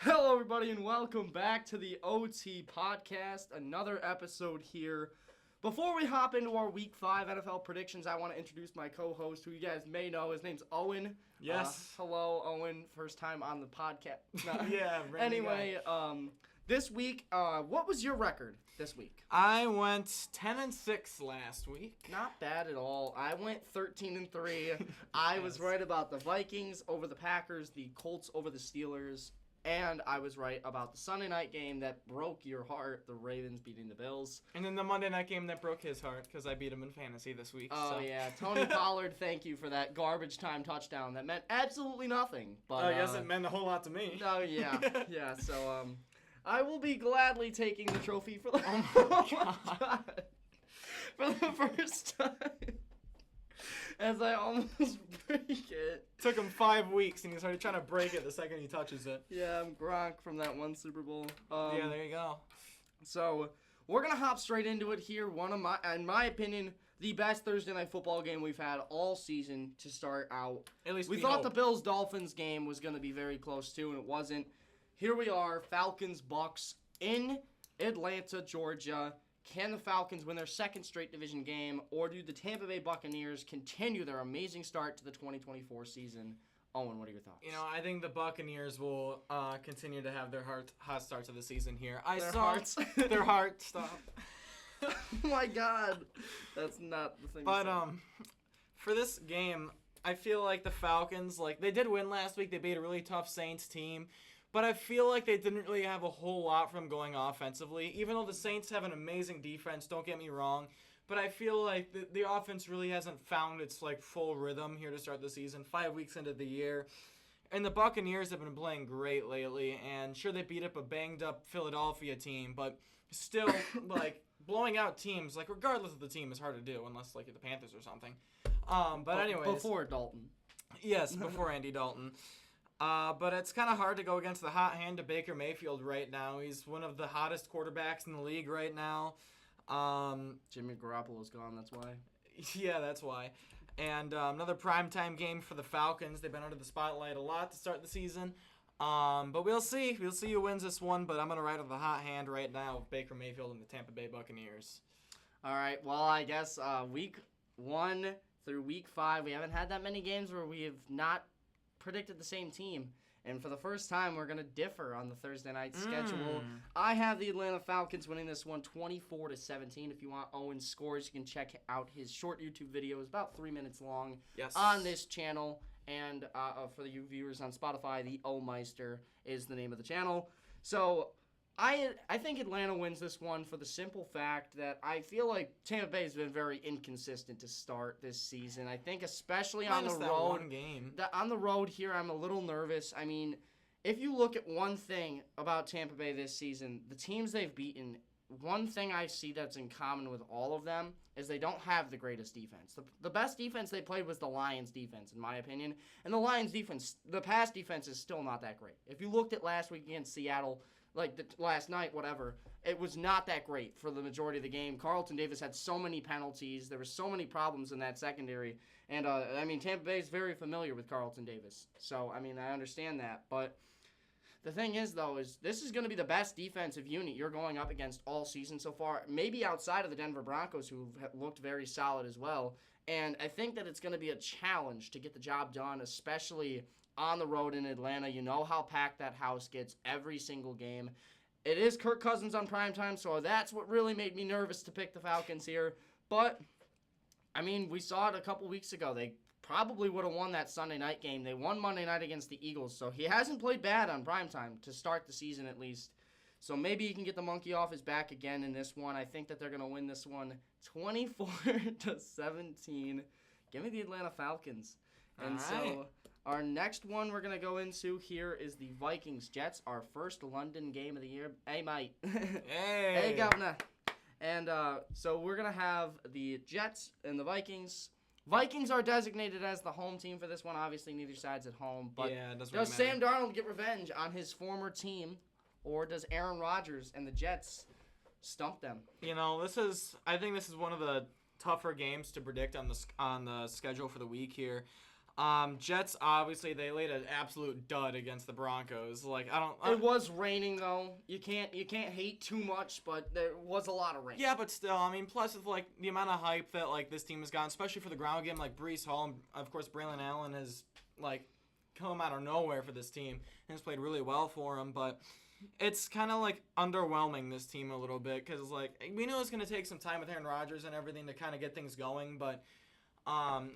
Hello, everybody, and welcome back to the OT podcast. Another episode here. Before we hop into our Week 5 NFL predictions, I want to introduce my co-host, who you guys may know. His name's Owen. Yes. Hello, Owen. First time on the podcast. No. Yeah. Anyway, this week, what was your record this week? I went 10-6 last week. Not bad at all. I went 13-3. I was right about the Vikings over the Packers, the Colts over the Steelers. And I was right about the Sunday night game that broke your heart, the Ravens beating the Bills. And then the Monday night game that broke his heart because I beat him in fantasy this week. Oh, yeah. Tony Pollard, thank you for that garbage time touchdown. That meant absolutely nothing. But I guess it meant a whole lot to me. Oh, yeah. Yeah, so I will be gladly taking the trophy for the, God. for the first time. As I almost break it. Took him 5 weeks, and he's already trying to break it the second he touches it. Yeah, I'm Gronk from that one Super Bowl. Yeah, there you go. So, we're going to hop straight into it here. In my opinion, the best Thursday Night Football game we've had all season to start out. At least we thought the Bills-Dolphins game was going to be very close, too, and it wasn't. Here we are, Falcons-Bucks in Atlanta, Georgia. Can the Falcons win their second straight division game, or do the Tampa Bay Buccaneers continue their amazing start to the 2024 season? Owen, what are your thoughts? You know, I think the Buccaneers will continue to have their hot start to the season here. Their heart, stop. Oh my God. That's not the thing. But, for this game, I feel like the Falcons, they did win last week. They beat a really tough Saints team. But I feel like they didn't really have a whole lot from going offensively. Even though the Saints have an amazing defense, don't get me wrong. But I feel like the offense really hasn't found its full rhythm here to start the season, 5 weeks into the year. And the Buccaneers have been playing great lately. And sure, they beat up a banged-up Philadelphia team. But still, blowing out teams, regardless of the team, is hard to do. Unless, the Panthers or something. But anyways. Before Dalton. Yes, before Andy Dalton. But it's kind of hard to go against the hot hand of Baker Mayfield right now. He's one of the hottest quarterbacks in the league right now. Jimmy Garoppolo's gone, that's why. Yeah, that's why. And another primetime game for the Falcons. They've been under the spotlight a lot to start the season. But we'll see. We'll see who wins this one. But I'm going to ride with the hot hand right now with Baker Mayfield and the Tampa Bay Buccaneers. All right. Well, I guess week 1 through week 5, we haven't had that many games where we have not predicted the same team, and for the first time we're going to differ on the Thursday night schedule. I have the Atlanta Falcons winning this one 24-17. If you want Owen's scores, you can check out his short YouTube video. It's about 3 minutes long. Yes. On this channel, and for you viewers on Spotify, the O-Meister is the name of the channel. So I think Atlanta wins this one for the simple fact that I feel like Tampa Bay has been very inconsistent to start this season. I think especially on the road. One game. On the road here, I'm a little nervous. I mean, if you look at one thing about Tampa Bay this season, the teams they've beaten, one thing I see that's in common with all of them is they don't have the greatest defense. The best defense they played was the Lions defense, in my opinion. And the Lions defense, the pass defense is still not that great. If you looked at last week against Seattle, last night, whatever, it was not that great for the majority of the game. Carlton Davis had so many penalties. There were so many problems in that secondary. And, Tampa Bay is very familiar with Carlton Davis. So, I understand that. But the thing is, though, is this is going to be the best defensive unit you're going up against all season so far, maybe outside of the Denver Broncos, who have looked very solid as well. And I think that it's going to be a challenge to get the job done, especially on the road in Atlanta. You know how packed that house gets every single game. It is Kirk Cousins on primetime, so that's what really made me nervous to pick the Falcons here. But, we saw it a couple weeks ago. They probably would have won that Sunday night game. They won Monday night against the Eagles, so he hasn't played bad on primetime to start the season at least. So maybe he can get the monkey off his back again in this one. I think that they're going to win this one 24-17. Give me the Atlanta Falcons. And so our next one we're going to go into here is the Vikings-Jets, our first London game of the year. Hey, mate. Hey. Hey, governor. And so we're going to have the Jets and the Vikings. Vikings are designated as the home team for this one. Obviously, neither side's at home. But yeah, does Sam Darnold get revenge on his former team, or does Aaron Rodgers and the Jets stump them? I think this is one of the tougher games to predict on the schedule for the week here. Jets, obviously, they laid an absolute dud against the Broncos. Like, It was raining though. You can't hate too much, but there was a lot of rain. Yeah, but still, I mean, plus with like the amount of hype that like this team has gotten, especially for the ground game, like Breece Hall, and of course Braylon Allen has like come out of nowhere for this team and has played really well for him. But it's kind of like underwhelming this team a little bit because like we knew it was going to take some time with Aaron Rodgers and everything to kind of get things going, but.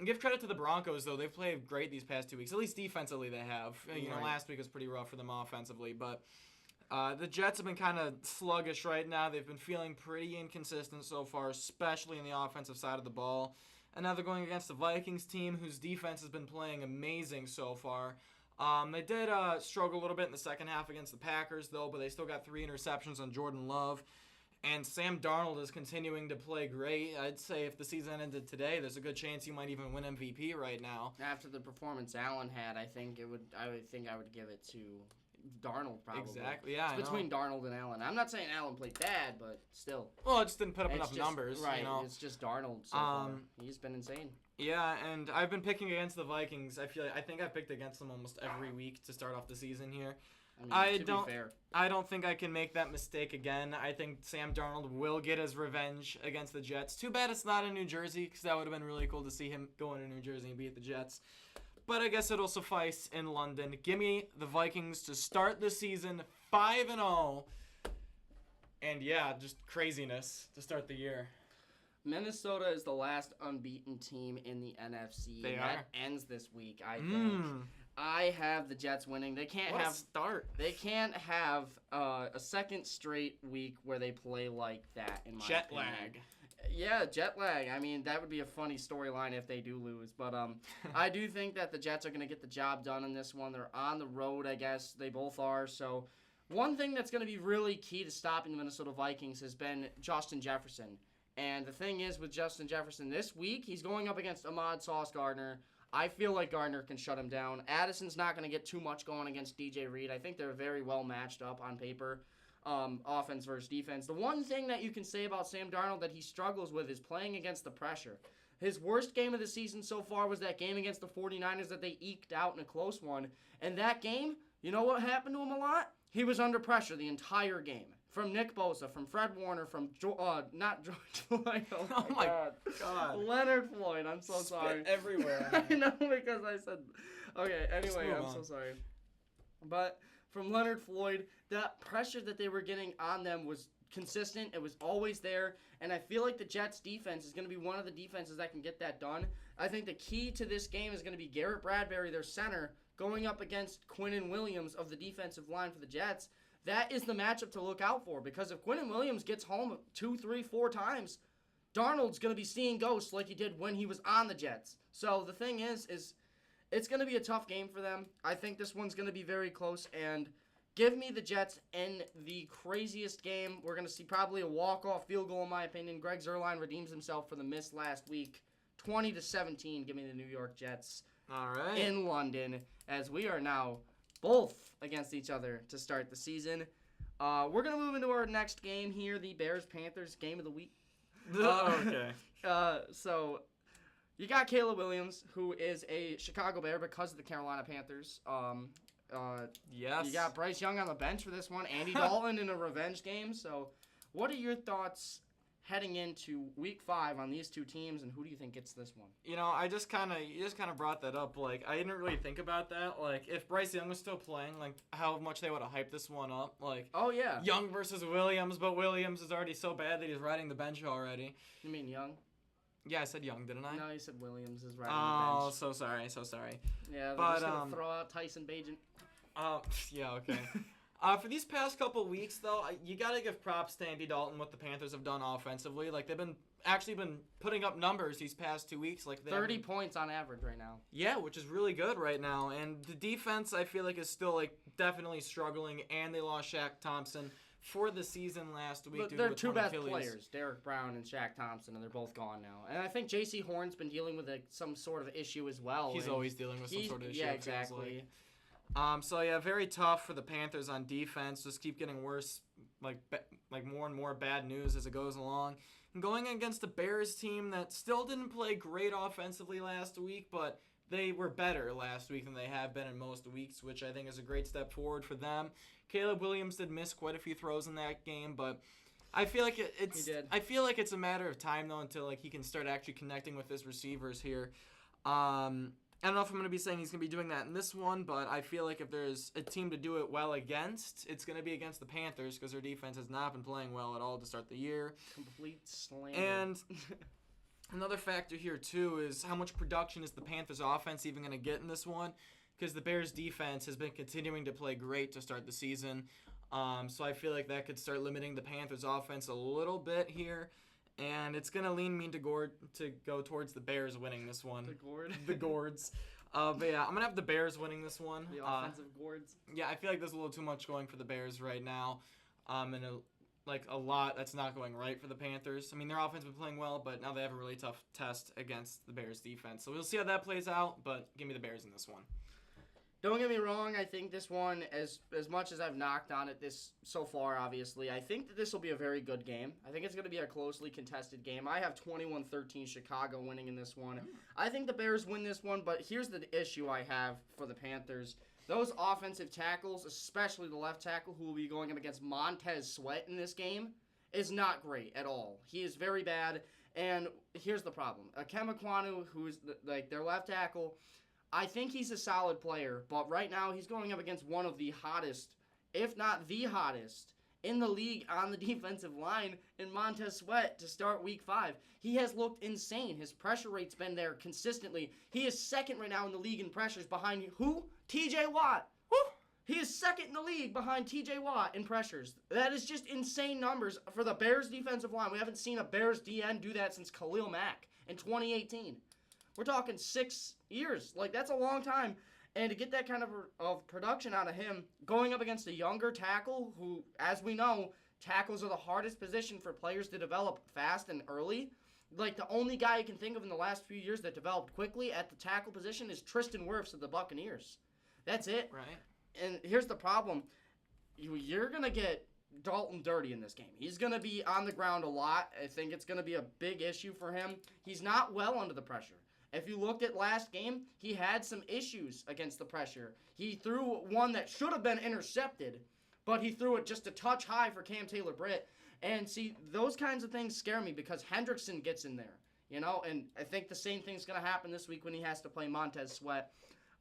Give credit to the Broncos though; they've played great these past 2 weeks. At least defensively, they have. You know, last week was pretty rough for them offensively, but the Jets have been kind of sluggish right now. They've been feeling pretty inconsistent so far, especially in the offensive side of the ball. And now they're going against the Vikings team, whose defense has been playing amazing so far. They did struggle a little bit in the second half against the Packers, though, but they still got 3 interceptions on Jordan Love. And Sam Darnold is continuing to play great. I'd say if the season ended today, there's a good chance he might even win MVP right now. After the performance Allen had, I would give it to Darnold probably. Exactly, yeah. It's between Darnold and Allen. I'm not saying Allen played bad, but still. Well, it just didn't put up enough numbers. Right, you know? It's just Darnold so far. He's been insane. Yeah, and I've been picking against the Vikings. I think I've picked against them almost every week to start off the season here. I don't think I can make that mistake again. I think Sam Darnold will get his revenge against the Jets. Too bad it's not in New Jersey, because that would have been really cool to see him go into New Jersey and beat the Jets. But I guess it'll suffice in London. Give me the Vikings to start the season 5-0. And yeah, just craziness to start the year. Minnesota is the last unbeaten team in the NFC. That ends this week, I think. I have the Jets winning. They can't They can't have a second straight week where they play like that. In my jet opinion. lag. Yeah, jet lag. I mean, that would be a funny storyline if they do lose. But I do think that the Jets are going to get the job done in this one. They're on the road, I guess. They both are. So one thing that's going to be really key to stopping the Minnesota Vikings has been Justin Jefferson. And the thing is with Justin Jefferson this week, he's going up against Ahmad Sauce Gardner. I feel like Gardner can shut him down. Addison's not going to get too much going against DJ Reed. I think they're very well matched up on paper, offense versus defense. The one thing that you can say about Sam Darnold that he struggles with is playing against the pressure. His worst game of the season so far was that game against the 49ers that they eked out in a close one. And that game, you know what happened to him a lot? He was under pressure the entire game. From Nick Bosa, from Fred Warner, from not George Floyd. Oh my God. Leonard Floyd. I'm so sorry. Everywhere. I know because I said. Okay. Anyway, I'm so sorry. But from Leonard Floyd, that pressure that they were getting on them was consistent. It was always there, and I feel like the Jets' defense is going to be one of the defenses that can get that done. I think the key to this game is going to be Garrett Bradbury, their center, going up against Quinnen Williams of the defensive line for the Jets. That is the matchup to look out for, because if Quinnen Williams gets home 2, 3, 4 times, Darnold's going to be seeing ghosts like he did when he was on the Jets. So the thing is it's going to be a tough game for them. I think this one's going to be very close, and give me the Jets in the craziest game. We're going to see probably a walk-off field goal, in my opinion. Greg Zuerlein redeems himself for the miss last week. 20-17, give me the New York Jets. All right. In London, as we are now both against each other to start the season. We're going to move into our next game here, the Bears-Panthers game of the week. Okay. So you got Caleb Williams, who is a Chicago Bear because of the Carolina Panthers. Yes. You got Bryce Young on the bench for this one. Andy Dalton in a revenge game. So what are your thoughts heading into Week 5 on these two teams, and who do you think gets this one? You know, you just kind of brought that up. Like, I didn't really think about that. Like, if Bryce Young was still playing, like, how much they would have hyped this one up. Like, oh, yeah. Young versus Williams, but Williams is already so bad that he's riding the bench already. You mean Young? Yeah, I said Young, didn't I? No, you said Williams is riding the bench. Oh, so sorry. Yeah, they're just going to throw out Tyson Bagent. Yeah, okay. For these past couple weeks, though, you got to give props to Andy Dalton, what the Panthers have done offensively. Like, they've been putting up numbers these past 2 weeks. Like 30 points on average right now. Yeah, which is really good right now. And the defense, I feel like, is still, like, definitely struggling. And they lost Shaq Thompson for the season last week. But they're two best players, Derek Brown and Shaq Thompson, and they're both gone now. And I think J.C. Horn's been dealing with some sort of issue as well. He's always dealing with some sort of issue. Yeah, exactly. So yeah, very tough for the Panthers on defense. Just keep getting worse, like more and more bad news as it goes along. And going against the Bears team that still didn't play great offensively last week, but they were better last week than they have been in most weeks, which I think is a great step forward for them. Caleb Williams did miss quite a few throws in that game, but I feel like it's He did. I feel like it's a matter of time though until like he can start actually connecting with his receivers here. I don't know if I'm going to be saying he's going to be doing that in this one, but I feel like if there's a team to do it well against, it's going to be against the Panthers because their defense has not been playing well at all to start the year. Complete slander. And another factor here, too, is how much production is the Panthers offense even going to get in this one? Because the Bears defense has been continuing to play great to start the season. So I feel like that could start limiting the Panthers offense a little bit here. And it's going to lean me to go towards the Bears winning this one. The gourd. The Gourds. But yeah, I'm going to have the Bears winning this one. The offensive gourds. Yeah, I feel like there's a little too much going for the Bears right now. And a lot that's not going right for the Panthers. I mean, their offense has been playing well, but now they have a really tough test against the Bears defense. So we'll see how that plays out, but give me the Bears in this one. Don't get me wrong, I think this one, as much as I've knocked on it this so far, obviously, I think that this will be a very good game. I think it's going to be a closely contested game. I have 21-13 Chicago winning in this one. I think the Bears win this one, but here's the issue I have for the Panthers. Those offensive tackles, especially the left tackle who will be going up against Montez Sweat in this game, is not great at all. He is very bad, and here's the problem. Akem Ekwonu, who is their left tackle, I think he's a solid player, but right now he's going up against one of the hottest, if not the hottest, in the league on the defensive line in Montez Sweat to start week 5. He has looked insane. His pressure rate's been there consistently. He is second right now in the league in pressures behind who? TJ Watt. Woo! He is second in the league behind TJ Watt in pressures. That is just insane numbers for the Bears defensive line. We haven't seen a Bears DN do that since Khalil Mack in 2018. We're talking 6 years. Like, that's a long time. And to get that kind of production out of him, going up against a younger tackle who, as we know, tackles are the hardest position for players to develop fast and early. Like, the only guy you can think of in the last few years that developed quickly at the tackle position is Tristan Wirfs of the Buccaneers. That's it. Right. And here's the problem. You're going to get Dalton dirty in this game. He's going to be on the ground a lot. I think it's going to be a big issue for him. He's not well under the pressure. If you looked at last game, he had some issues against the pressure. He threw one that should have been intercepted, but he threw it just a touch high for Cam Taylor-Britt. And see, those kinds of things scare me because Hendrickson gets in there, and I think the same thing's going to happen this week when he has to play Montez Sweat.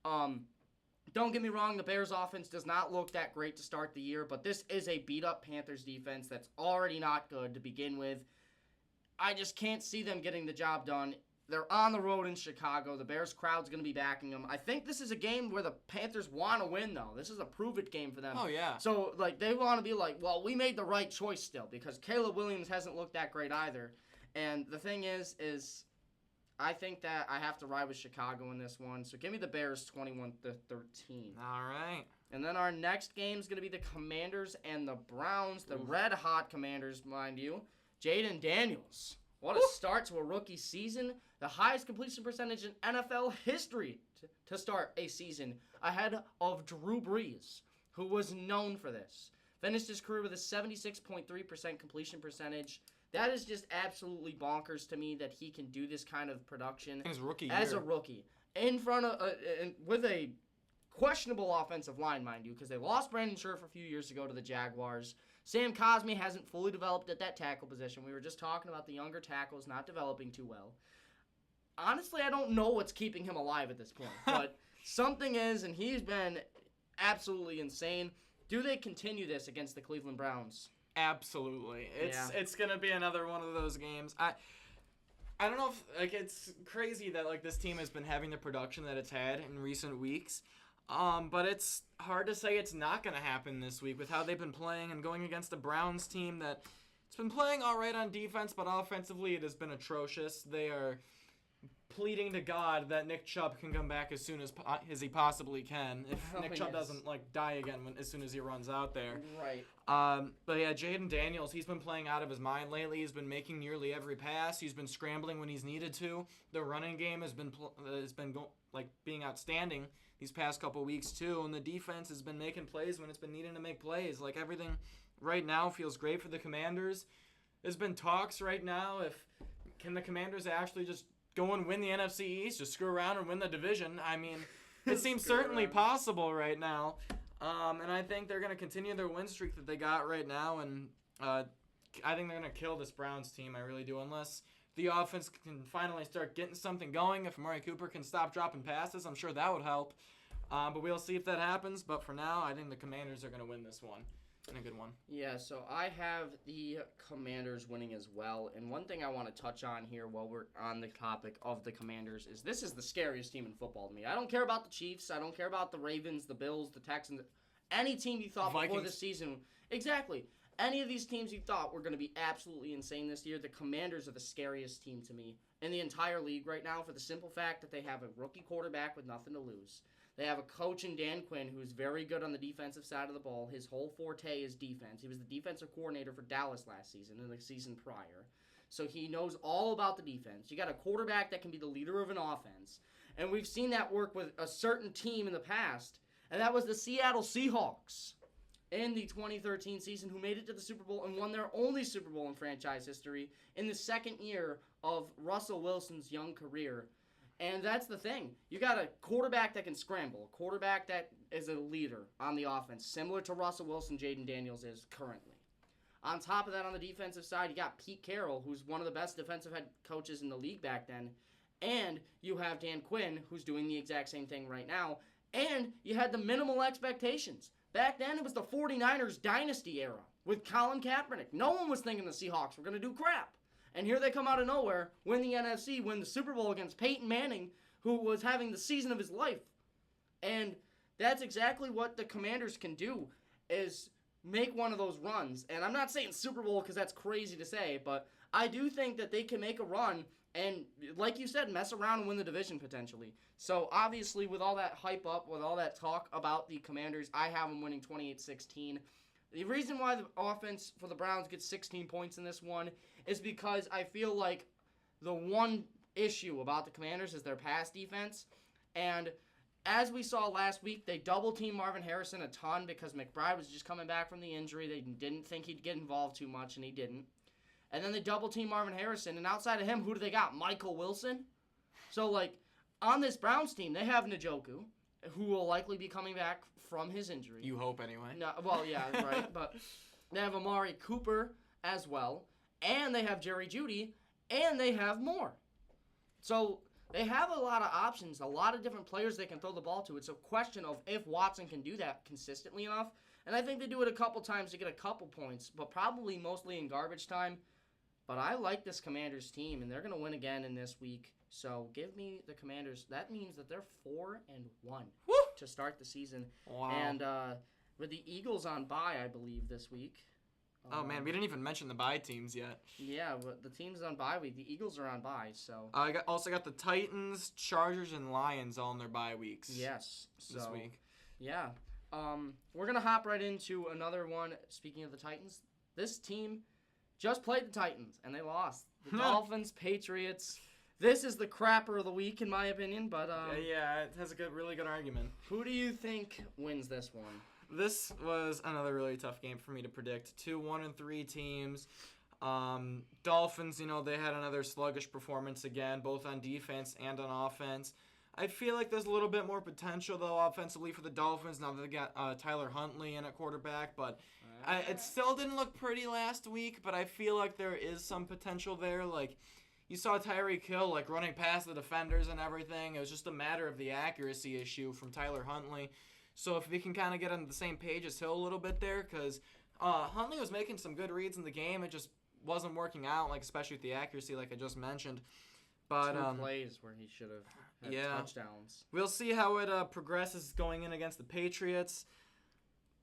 Don't get me wrong, the Bears offense does not look that great to start the year, but this is a beat-up Panthers defense that's already not good to begin with. I just can't see them getting the job done. They're on the road in Chicago. The Bears crowd's going to be backing them. I think this is a game where the Panthers want to win, though. This is a prove-it game for them. Oh, yeah. So, they want to be like, well, we made the right choice still because Caleb Williams hasn't looked that great either. And the thing is I think that I have to ride with Chicago in this one. So, give me the Bears 21-13. All right. And then our next game is going to be the Commanders and the Browns, the red-hot Commanders, mind you. Jaden Daniels. What a start to a rookie season. The highest completion percentage in NFL history to start a season, ahead of Drew Brees, who was known for this. Finished his career with a 76.3% completion percentage. That is just absolutely bonkers to me that he can do this kind of production His rookie as year. a rookie. In front of, with a questionable offensive line, mind you, because they lost Brandon Scherf a few years ago to the Jaguars. Sam Cosmi hasn't fully developed at that tackle position. We were just talking about the younger tackles not developing too well. Honestly, I don't know what's keeping him alive at this point, but something is, and he's been absolutely insane. Do they continue this against the Cleveland Browns? Absolutely. It's going to be another one of those games. I don't know if, it's crazy that, this team has been having the production that it's had in recent weeks. But it's hard to say it's not going to happen this week with how they've been playing and going against the Browns team that it's been playing all right on defense, but offensively it has been atrocious. They are pleading to God that Nick Chubb can come back as soon as he possibly can. If Nick Chubb doesn't die again as soon as he runs out there. Right. But yeah, Jaden Daniels, he's been playing out of his mind lately. He's been making nearly every pass. He's been scrambling when he's needed to. The running game has been being outstanding these past couple weeks too, and the defense has been making plays when it's been needing to make plays. Everything right now feels great for the Commanders. There's been talks right now if can the Commanders actually just go and win the NFC East, just screw around and win the division. I mean, it seems certainly possible right now. And I think they're going to continue their win streak that they got right now. And I think they're going to kill this Browns team. I really do. Unless the offense can finally start getting something going. If Amari Cooper can stop dropping passes, I'm sure that would help. But we'll see if that happens. But for now, I think the Commanders are going to win this one. And a good one. Yeah, so I have the Commanders winning as well. And one thing I want to touch on here while we're on the topic of the Commanders is this is the scariest team in football to me. I don't care about the Chiefs. I don't care about the Ravens, the Bills, the Texans. Any team you thought before this season. Exactly. Any of these teams you thought were going to be absolutely insane this year, the Commanders are the scariest team to me in the entire league right now for the simple fact that they have a rookie quarterback with nothing to lose. They have a coach in Dan Quinn who's very good on the defensive side of the ball. His whole forte is defense. He was the defensive coordinator for Dallas last season and the season prior. So he knows all about the defense. You got a quarterback that can be the leader of an offense. And we've seen that work with a certain team in the past, and that was the Seattle Seahawks in the 2013 season who made it to the Super Bowl and won their only Super Bowl in franchise history in the second year of Russell Wilson's young career. And that's the thing. You got a quarterback that can scramble, a quarterback that is a leader on the offense, similar to Russell Wilson, Jaden Daniels is currently. On top of that, on the defensive side, you got Pete Carroll, who's one of the best defensive head coaches in the league back then. And you have Dan Quinn, who's doing the exact same thing right now. And you had the minimal expectations. Back then, it was the 49ers dynasty era with Colin Kaepernick. No one was thinking the Seahawks were going to do crap. And here they come out of nowhere, win the NFC, win the Super Bowl against Peyton Manning, who was having the season of his life. And that's exactly what the Commanders can do, is make one of those runs. And I'm not saying Super Bowl because that's crazy to say, but I do think that they can make a run and, like you said, mess around and win the division potentially. So, obviously, with all that hype up, with all that talk about the Commanders, I have them winning 28-16. The reason why the offense for the Browns gets 16 points in this one is because I feel like the one issue about the Commanders is their pass defense. And as we saw last week, they double-teamed Marvin Harrison a ton because McBride was just coming back from the injury. They didn't think he'd get involved too much, and he didn't. And then they double-teamed Marvin Harrison, and outside of him, who do they got? Michael Wilson? So, like, on this Browns team, they have Njoku, who will likely be coming back from his injury. You hope, anyway. No, well, yeah, right. But they have Amari Cooper as well, and they have Jerry Jeudy, and they have more. So they have a lot of options, a lot of different players they can throw the ball to. It's a question of if Watson can do that consistently enough. And I think they do it a couple times to get a couple points, but probably mostly in garbage time. But I like this Commanders team, and they're going to win again in this week. So give me the Commanders. That means that they're 4-1 to start the season. Wow. And with the Eagles on bye, I believe, this week. Oh, man, we didn't even mention the bye teams yet. Yeah, but the teams on bye week. The Eagles are on bye, so. I also got the Titans, Chargers, and Lions all in their bye weeks. Yes. This week. Yeah. We're going to hop right into another one. Speaking of the Titans, this team just played the Titans, and they lost. The Dolphins, Patriots. This is the crapper of the week, in my opinion, but yeah, it has a really good argument. Who do you think wins this one? This was another really tough game for me to predict. 2 1-3 teams. Dolphins, they had another sluggish performance again, both on defense and on offense. I feel like there's a little bit more potential, though, offensively for the Dolphins now that they got Tyler Huntley in at quarterback. But it still didn't look pretty last week, but I feel like there is some potential there. Like, you saw Tyreek Hill, running past the defenders and everything. It was just a matter of the accuracy issue from Tyler Huntley. So if we can kind of get on the same page as Hill a little bit there, because Huntley was making some good reads in the game. It just wasn't working out, especially with the accuracy, like I just mentioned. But 2 plays where he should have had touchdowns. We'll see how it progresses going in against the Patriots.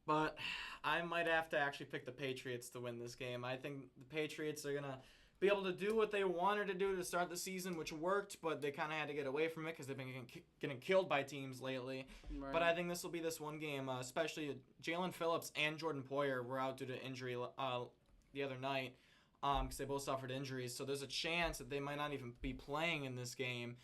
But I might have to actually pick the Patriots to win this game. I think the Patriots are going to be able to do what they wanted to do to start the season, which worked, but they kind of had to get away from it because they've been getting killed by teams lately. Right. But I think this will be this one game, especially Jalen Phillips and Jordan Poyer were out due to injury the other night because they both suffered injuries. So there's a chance that they might not even be playing in this game.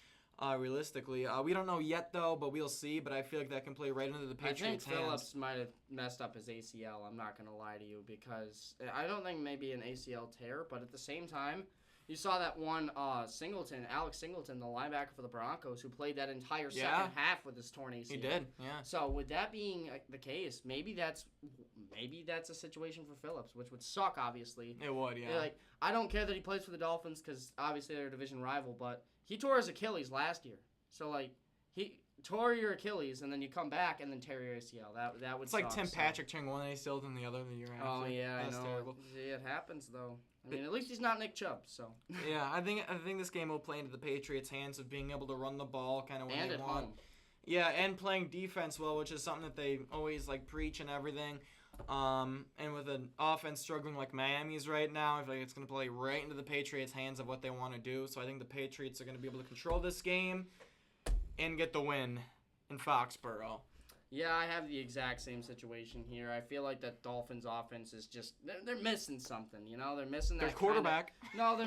Realistically, we don't know yet though, but we'll see. But I feel like that can play right into the Patriots' hands. I think Phillips might have messed up his ACL. I'm not gonna lie to you because I don't think maybe an ACL tear, but at the same time, You saw that one Alex Singleton, the linebacker for the Broncos, who played that entire second half with his torn ACL. He did, yeah. So with that being the case, maybe that's a situation for Phillips, which would suck, obviously. It would, yeah. Like, I don't care that he plays for the Dolphins because obviously they're a division rival, but he tore his Achilles last year. So, like, he tore your Achilles and then you come back and then tear your ACL. That would It's like suck, Tim Patrick tearing one ACL and the other the year after. Oh, yeah, That's I know. terrible. It happens, though. I mean, at least he's not Nick Chubb, so. Yeah, I think this game will play into the Patriots' hands of being able to run the ball kind of when And they at want. home. Yeah, and playing defense well, which is something that they always like preach and everything. And with an offense struggling like Miami's right now, I feel like it's going to play right into the Patriots' hands of what they want to do. So I think the Patriots are going to be able to control this game and get the win in Foxborough. Yeah, I have the exact same situation here. I feel like that Dolphins offense is just they're missing something, you know? They're missing that Their quarterback. No, they're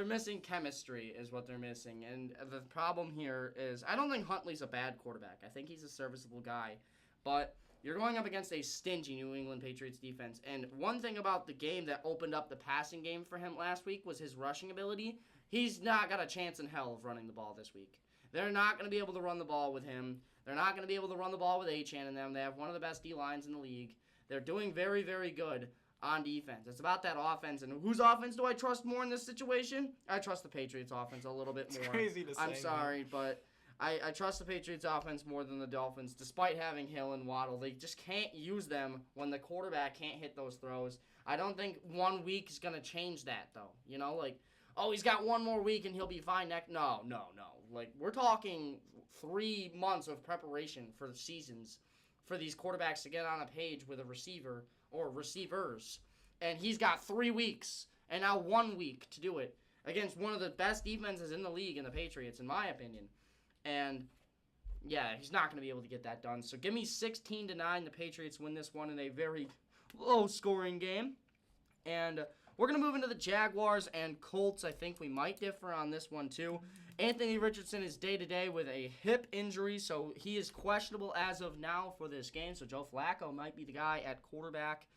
missing chemistry is what they're missing. And the problem here is I don't think Huntley's a bad quarterback. I think he's a serviceable guy. But you're going up against a stingy New England Patriots defense. And one thing about the game that opened up the passing game for him last week was his rushing ability. He's not got a chance in hell of running the ball this week. They're not going to be able to run the ball with him. They're not going to be able to run the ball with Achane and them. They have one of the best D-lines in the league. They're doing very, very good on defense. It's about that offense. And whose offense do I trust more in this situation? I trust the Patriots offense a little bit more. It's crazy to say. I'm sorry, but I trust the Patriots offense more than the Dolphins. Despite having Hill and Waddle, they just can't use them when the quarterback can't hit those throws. I don't think 1 week is going to change that, though. You know, like, oh, he's got one more week and he'll be fine next. No. Like, we're talking 3 months of preparation for the seasons for these quarterbacks to get on a page with a receiver or receivers. And he's got 3 weeks and now 1 week to do it against one of the best defenses in the league in the Patriots, in my opinion. And, yeah, he's not going to be able to get that done. So give me 16-9. The Patriots win this one in a very low-scoring game. And we're going to move into the Jaguars and Colts. I think we might differ on this one, too. Anthony Richardson is day-to-day with a hip injury, so he is questionable as of now for this game. So Joe Flacco might be the guy at quarterback.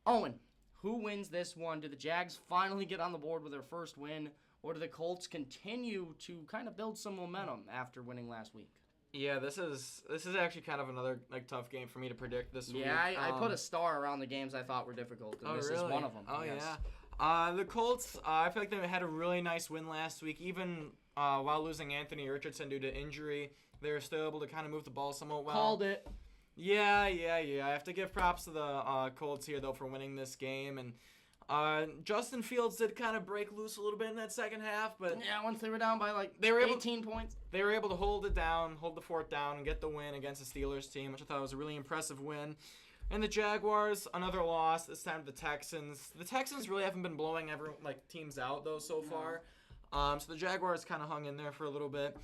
Owen, who wins this one? Do the Jags finally get on the board with their first win, or do the Colts continue to kind of build some momentum after winning last week? Yeah, this is actually kind of another like tough game for me to predict this week. Yeah, I put a star around the games I thought were difficult, and this really? is one of them. Oh, yes. yeah. The Colts, I feel like they had a really nice win last week. Even while losing Anthony Richardson due to injury, they were still able to kind of move the ball somewhat well. Called it. Yeah. I have to give props to the Colts here, though, for winning this game. And Justin Fields did kind of break loose a little bit in that second half, but yeah, once they were down by like 18 points. They were able to hold the fort down, and get the win against the Steelers team, which I thought was a really impressive win. And the Jaguars, another loss, this time to the Texans. The Texans really haven't been blowing teams out, though, so far. So the Jaguars kind of hung in there for a little bit.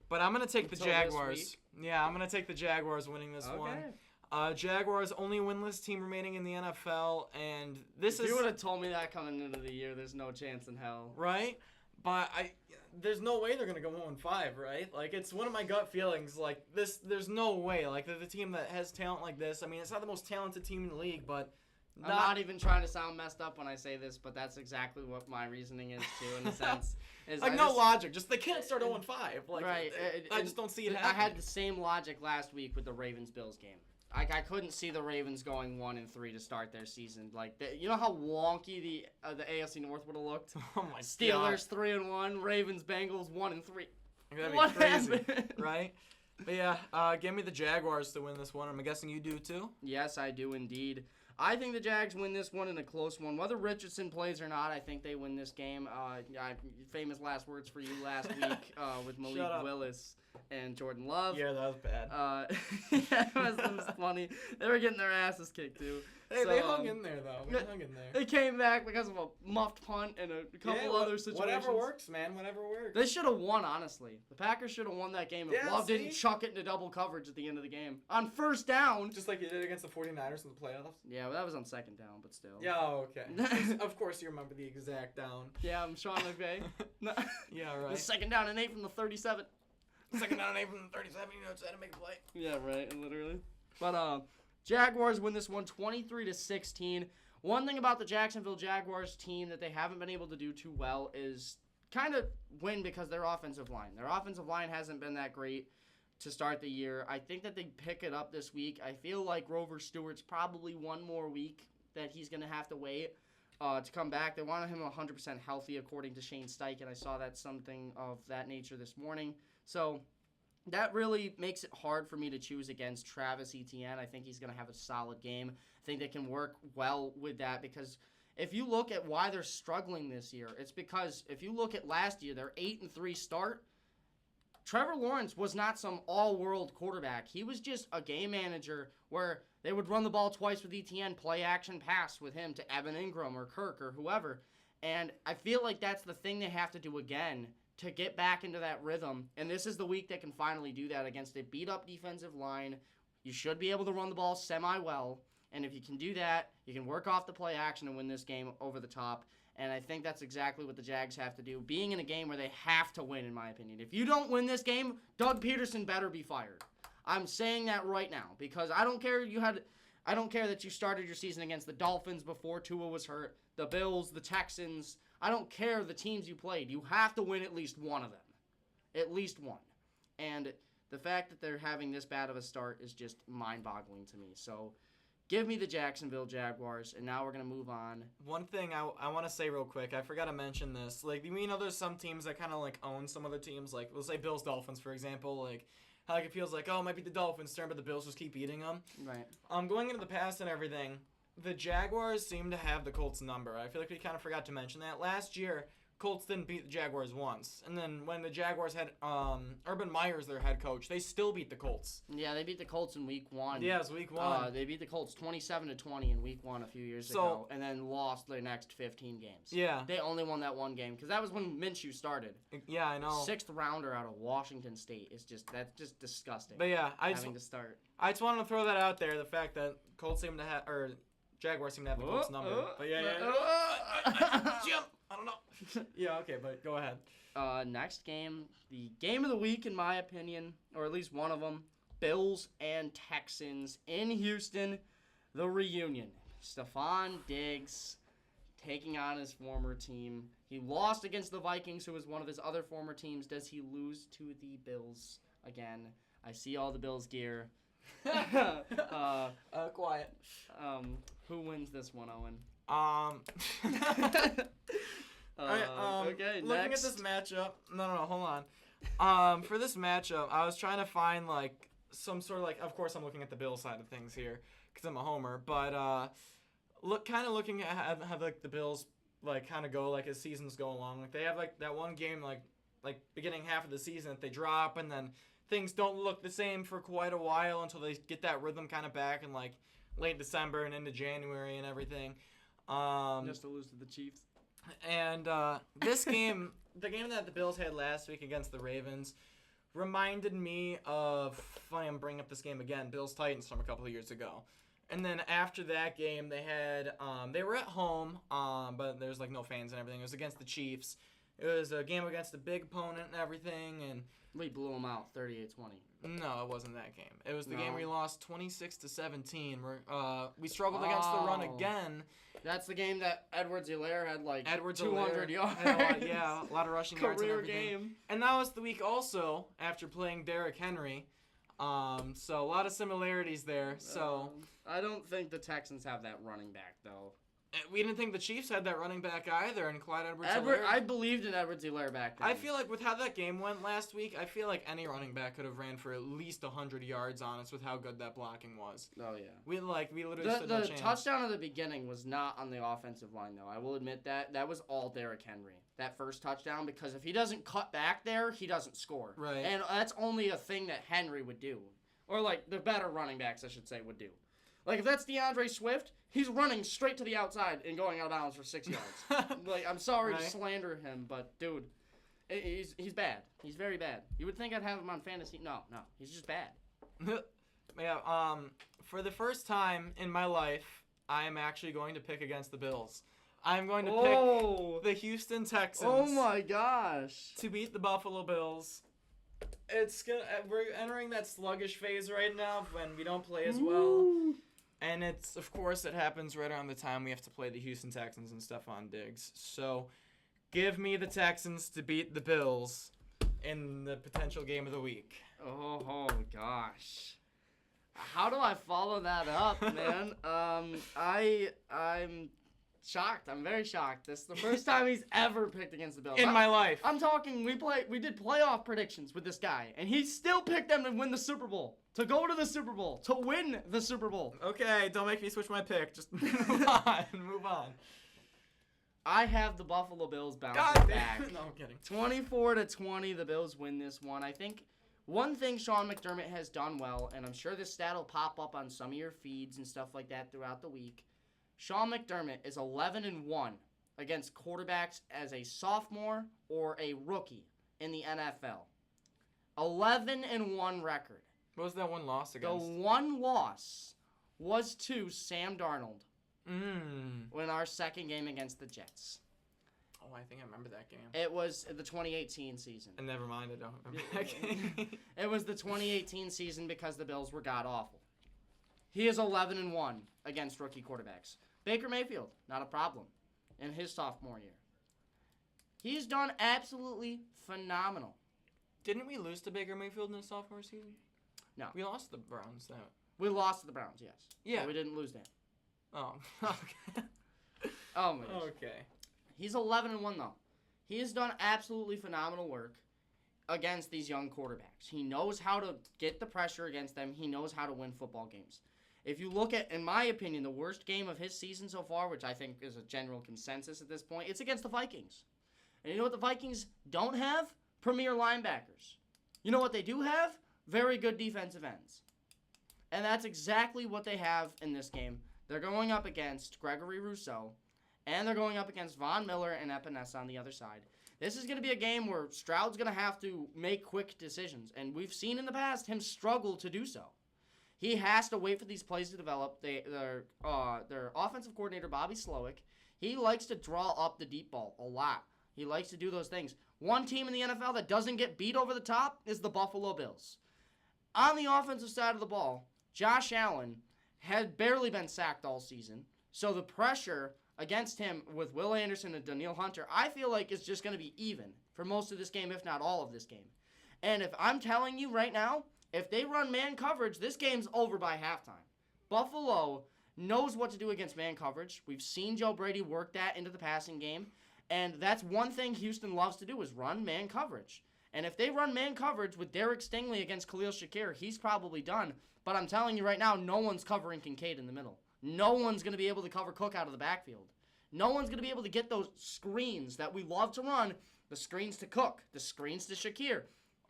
But I'm going to take the Jaguars. Yeah, I'm going to take the Jaguars winning this one. Jaguars, only winless team remaining in the NFL, and if you would have told me that coming into the year, there's no chance in hell. Right? But there's no way they're going to go 1-5, right? Like, it's one of my gut feelings. Like, there's no way. Like, the team that has talent like this, I mean, it's not the most talented team in the league, but I'm not even trying to sound messed up when I say this, but that's exactly what my reasoning is, too, in a sense. Logic. Just they can't start 0-5. Like, right. I just don't see it happening. I had the same logic last week with the Ravens-Bills game. I couldn't see the Ravens going 1-3 to start their season. Like, you know how wonky the AFC North would have looked? Oh my Steelers 3-1, Ravens Bengals 1-3. That'd be crazy, right? But yeah, give me the Jaguars to win this one. I'm guessing you do too. Yes, I do indeed. I think the Jags win this one in a close one. Whether Richardson plays or not, I think they win this game. Famous last words for you last week with Malik Willis and Jordan Love. Yeah, that was bad. Yeah, it was funny. They were getting their asses kicked, too. Hey, they hung in there, though. They came back because of a muffed punt and a couple other situations. Whatever works, man. Whatever works. They should have won, honestly. The Packers should have won that game if Love didn't chuck it into double coverage at the end of the game. On first down. Just like you did against the 49ers in the playoffs? Yeah, well, that was on second down, but still. Yeah, okay. Of course you remember the exact down. Yeah, I'm Sean McVay. Yeah, right. The second down and 8 from the 37. Second down and 8 from the 37, you know, it's how to make a play. Yeah, right, literally. But Jaguars win this one 23-16. One thing about the Jacksonville Jaguars team that they haven't been able to do too well is kind of win because their offensive line. Their offensive line hasn't been that great to start the year. I think that they pick it up this week. I feel like Grover Stewart's probably one more week that he's going to have to wait to come back. They wanted him 100% healthy, according to Shane Steichen. I saw that something of that nature this morning. So that really makes it hard for me to choose against Travis Etienne. I think he's going to have a solid game. I think they can work well with that because if you look at why they're struggling this year, it's because if you look at last year, their 8-3 start, Trevor Lawrence was not some all-world quarterback. He was just a game manager where they would run the ball twice with Etienne, play action pass with him to Evan Ingram or Kirk or whoever. And I feel like that's the thing they have to do again to get back into that rhythm. And this is the week they can finally do that against a beat-up defensive line. You should be able to run the ball semi-well. And if you can do that, you can work off the play action and win this game over the top. And I think that's exactly what the Jags have to do, being in a game where they have to win, in my opinion. If you don't win this game, Doug Peterson better be fired. I'm saying that right now because I don't care that you started your season against the Dolphins before Tua was hurt, the Bills, the Texans. I don't care the teams you played. You have to win at least one of them. At least one. And the fact that they're having this bad of a start is just mind-boggling to me. So give me the Jacksonville Jaguars, and now we're going to move on. One thing I want to say real quick, I forgot to mention this. Like, you know there's some teams that kind of, like, own some other teams. Like, we'll say Bills-Dolphins, for example. Like, how like, it feels like, oh, it might be the Dolphins' turn, but the Bills just keep beating them. Right. Going into the past and everything, the Jaguars seem to have the Colts' number. I feel like we kind of forgot to mention that. Last year, Colts didn't beat the Jaguars once. And then when the Jaguars had Urban Meyer's their head coach, they still beat the Colts. Yeah, they beat the Colts in week 1. Yeah, it was week 1. They beat the Colts 27-20 in week 1 a few years ago, and then lost their next 15 games. Yeah. They only won that one game because that was when Minshew started. Yeah, I know. 6th rounder out of Washington State is that's just disgusting. But yeah, I to start. I just wanted to throw that out there, the fact that Colts seem to have, or Jaguars seem to have the Colts number. But yeah. Jim, I don't know. Yeah, okay, but go ahead. Next game, the game of the week in my opinion, or at least one of them, Bills and Texans in Houston, the reunion. Stephon Diggs taking on his former team. He lost against the Vikings, who was one of his other former teams. Does he lose to the Bills again? I see all the Bills gear. Quiet. Who wins this one, Owen? Okay, looking next. at this matchup, no, hold on. For this matchup, I was trying to find like some sort of like. Of course, I'm looking at the Bills side of things here because I'm a homer. But looking at how like the Bills like kind of go like as seasons go along. Like they have like that one game like beginning half of the season that they drop, and then things don't look the same for quite a while until they get that rhythm kind of back in like late December and into January and everything. Just to lose to the Chiefs. And this game, the game that the Bills had last week against the Ravens, reminded me of, funny I'm bringing up this game again, Bills-Titans from a couple of years ago. And then after that game, they had, they were at home, but there's like no fans and everything. It was against the Chiefs. It was a game against a big opponent and everything, and we blew them out 38-20. No, it wasn't that game. It was the game where we lost 26-17. We struggled against the run again. That's the game that Edwards-Helaire had like 200 yards. Yeah, a lot of rushing yards and everything. Career game. And that was the week also after playing Derrick Henry. So a lot of similarities there. So I don't think the Texans have that running back though. We didn't think the Chiefs had that running back either, and Clyde Edwards-Helaire. I believed in Edwards-Helaire back then. I feel like with how that game went last week, I feel like any running back could have ran for at least 100 yards on us with how good that blocking was. Oh yeah. We literally stood no chance. The touchdown at the beginning was not on the offensive line though. I will admit that. That was all Derrick Henry. That first touchdown, because if he doesn't cut back there, he doesn't score. Right. And that's only a thing that Henry would do. Or like the better running backs, I should say, would do. Like, if that's DeAndre Swift, he's running straight to the outside and going out of bounds for 6 yards. Like, I'm sorry to slander him, but, dude, he's bad. He's very bad. You would think I'd have him on fantasy. No, he's just bad. Yeah, for the first time in my life, I am actually going to pick against the Bills. I'm going to pick the Houston Texans. Oh, my gosh. To beat the Buffalo Bills. We're entering that sluggish phase right now when we don't play as well. And it's, of course, it happens right around the time we have to play the Houston Texans and Stephon Diggs. So, give me the Texans to beat the Bills in the potential game of the week. Oh gosh. How do I follow that up, man? I'm shocked. I'm very shocked. This is the first time he's ever picked against the Bills. In my life. I'm talking, we did playoff predictions with this guy, and he still picked them to win the Super Bowl. To go to the Super Bowl. To win the Super Bowl. Okay, don't make me switch my pick. Just move on. Move on. I have the Buffalo Bills bouncing back. No, I'm kidding. 24-20, the Bills win this one. I think one thing Sean McDermott has done well, and I'm sure this stat will pop up on some of your feeds and stuff like that throughout the week. Sean McDermott is 11-1 against quarterbacks as a sophomore or a rookie in the NFL. 11-1 record. What was that one loss against? The one loss was to Sam Darnold in our second game against the Jets. Oh, I think I remember that game. It was the 2018 season. And never mind, I don't remember that game. It was the 2018 season because the Bills were god-awful. He is 11-1 against rookie quarterbacks. Baker Mayfield, not a problem in his sophomore year. He's done absolutely phenomenal. Didn't we lose to Baker Mayfield in the sophomore season? No. We lost to the Browns, though. We lost to the Browns, yes. Yeah. But we didn't lose them. Oh, okay. Oh, my gosh. Okay. He's 11-1, though. He has done absolutely phenomenal work against these young quarterbacks. He knows how to get the pressure against them. He knows how to win football games. If you look at, in my opinion, the worst game of his season so far, which I think is a general consensus at this point, it's against the Vikings. And you know what the Vikings don't have? Premier linebackers. You know what they do have? Very good defensive ends. And that's exactly what they have in this game. They're going up against Gregory Rousseau, and they're going up against Von Miller and Epinesa on the other side. This is going to be a game where Stroud's going to have to make quick decisions, and we've seen in the past him struggle to do so. He has to wait for these plays to develop. Their offensive coordinator, Bobby Slowick, he likes to draw up the deep ball a lot. He likes to do those things. One team in the NFL that doesn't get beat over the top is the Buffalo Bills. On the offensive side of the ball, Josh Allen had barely been sacked all season, so the pressure against him with Will Anderson and Danielle Hunter, I feel like is just going to be even for most of this game, if not all of this game. And if I'm telling you right now, if they run man coverage, this game's over by halftime. Buffalo knows what to do against man coverage. We've seen Joe Brady work that into the passing game, and that's one thing Houston loves to do is run man coverage. And if they run man coverage with Derek Stingley against Khalil Shakir, he's probably done. But I'm telling you right now, no one's covering Kincaid in the middle. No one's going to be able to cover Cook out of the backfield. No one's going to be able to get those screens that we love to run, the screens to Cook, the screens to Shakir.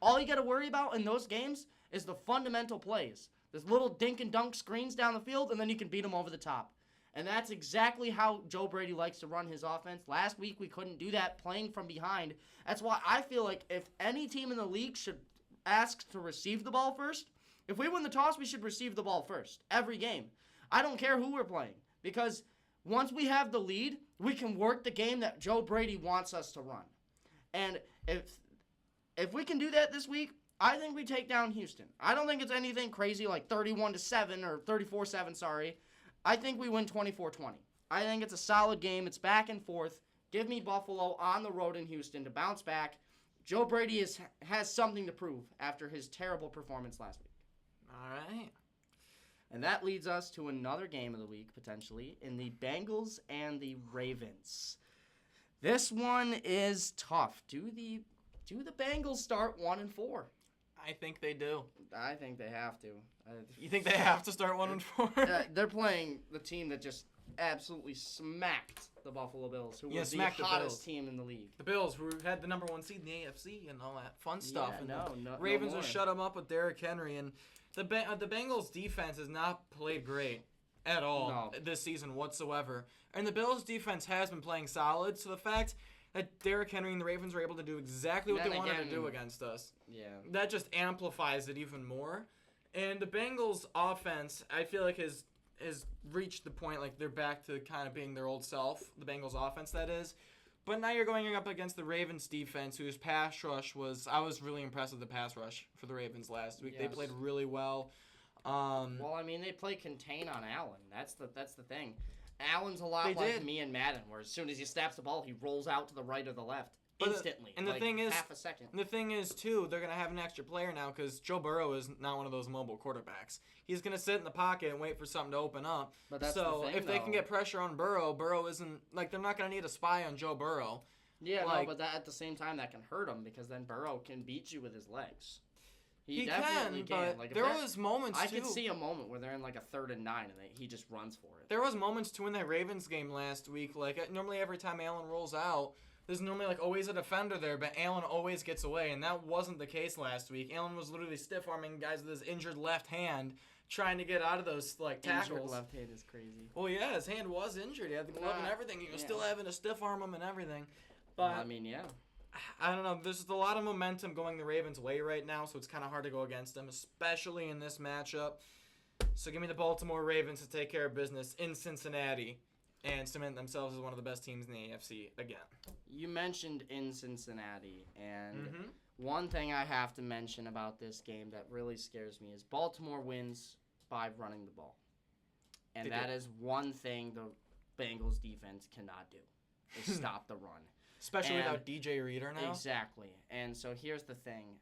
All you got to worry about in those games is the fundamental plays. There's little dink and dunk screens down the field, and then you can beat them over the top. And that's exactly how Joe Brady likes to run his offense. Last week, we couldn't do that playing from behind. That's why I feel like if any team in the league should ask to receive the ball first, if we win the toss, we should receive the ball first. Every game. I don't care who we're playing. Because once we have the lead, we can work the game that Joe Brady wants us to run. And if we can do that this week, I think we take down Houston. I don't think it's anything crazy like 31-7 or 34-7, sorry. I think we win 24-20. I think it's a solid game. It's back and forth. Give me Buffalo on the road in Houston to bounce back. Joe Brady has something to prove after his terrible performance last week. All right. And that leads us to another game of the week, potentially, in the Bengals and the Ravens. This one is tough. Do the Bengals start 1-4? I think they do. I think they have to. You think they have to start 1-4? They're playing the team that just absolutely smacked the Buffalo Bills, who were the hottest team in the league. The Bills, who had the number 1 seed in the AFC and all that fun stuff. Yeah, and no Ravens more. will shut them up with Derrick Henry. And the Bengals' defense has not played great at all this season whatsoever. And the Bills' defense has been playing solid. So the fact that Derrick Henry and the Ravens were able to do exactly what they wanted to do against us, that just amplifies it even more. And the Bengals' offense, I feel like, has reached the point, like, they're back to kind of being their old self, the Bengals' offense, that is. But now you're going up against the Ravens' defense, whose pass rush I was really impressed with the pass rush for the Ravens last week. Yes. They played really well. Well, I mean, they play contain on Allen. That's the thing. Allen's a lot They like did. me and Madden, where as soon as he snaps the ball, he rolls out to the right or the left But instantly. and the thing is, half a second. The thing is, too, they're going to have an extra player now because Joe Burrow is not one of those mobile quarterbacks. He's going to sit in the pocket and wait for something to open up. But that's so the thing, if they can though. get pressure on Burrow, Burrow isn't like they're not going to need a spy on Joe Burrow. Yeah, like- no, but that at the same time that can hurt him because then Burrow can beat you with his legs. He definitely can, but Like, if there that- was moments I too. could see a moment where they're in like a 3rd and 9 and he just runs for it. There was moments too in that Ravens game last week. Like normally every time Allen rolls out, there's normally like always a defender there, but Allen always gets away, and that wasn't the case last week. Allen was literally stiff arming guys with his injured left hand, trying to get out of those like tackles. Injured left hand is crazy. Well, yeah, his hand was injured. He had the glove and everything. He was yeah. still having to stiff arm him and everything. But Well, I mean, yeah. I don't know. There's just a lot of momentum going the Ravens' way right now, so it's kind of hard to go against them, especially in this matchup. So give me the Baltimore Ravens to take care of business in Cincinnati and cement themselves as one of the best teams in the AFC again. You mentioned in Cincinnati, and Mm-hmm. one thing I have to mention about this game that really scares me is Baltimore wins by running the ball. And They that do. is one thing the Bengals defense cannot do, is stop the run. Especially And- without DJ Reader now. Exactly. And so here's the thing.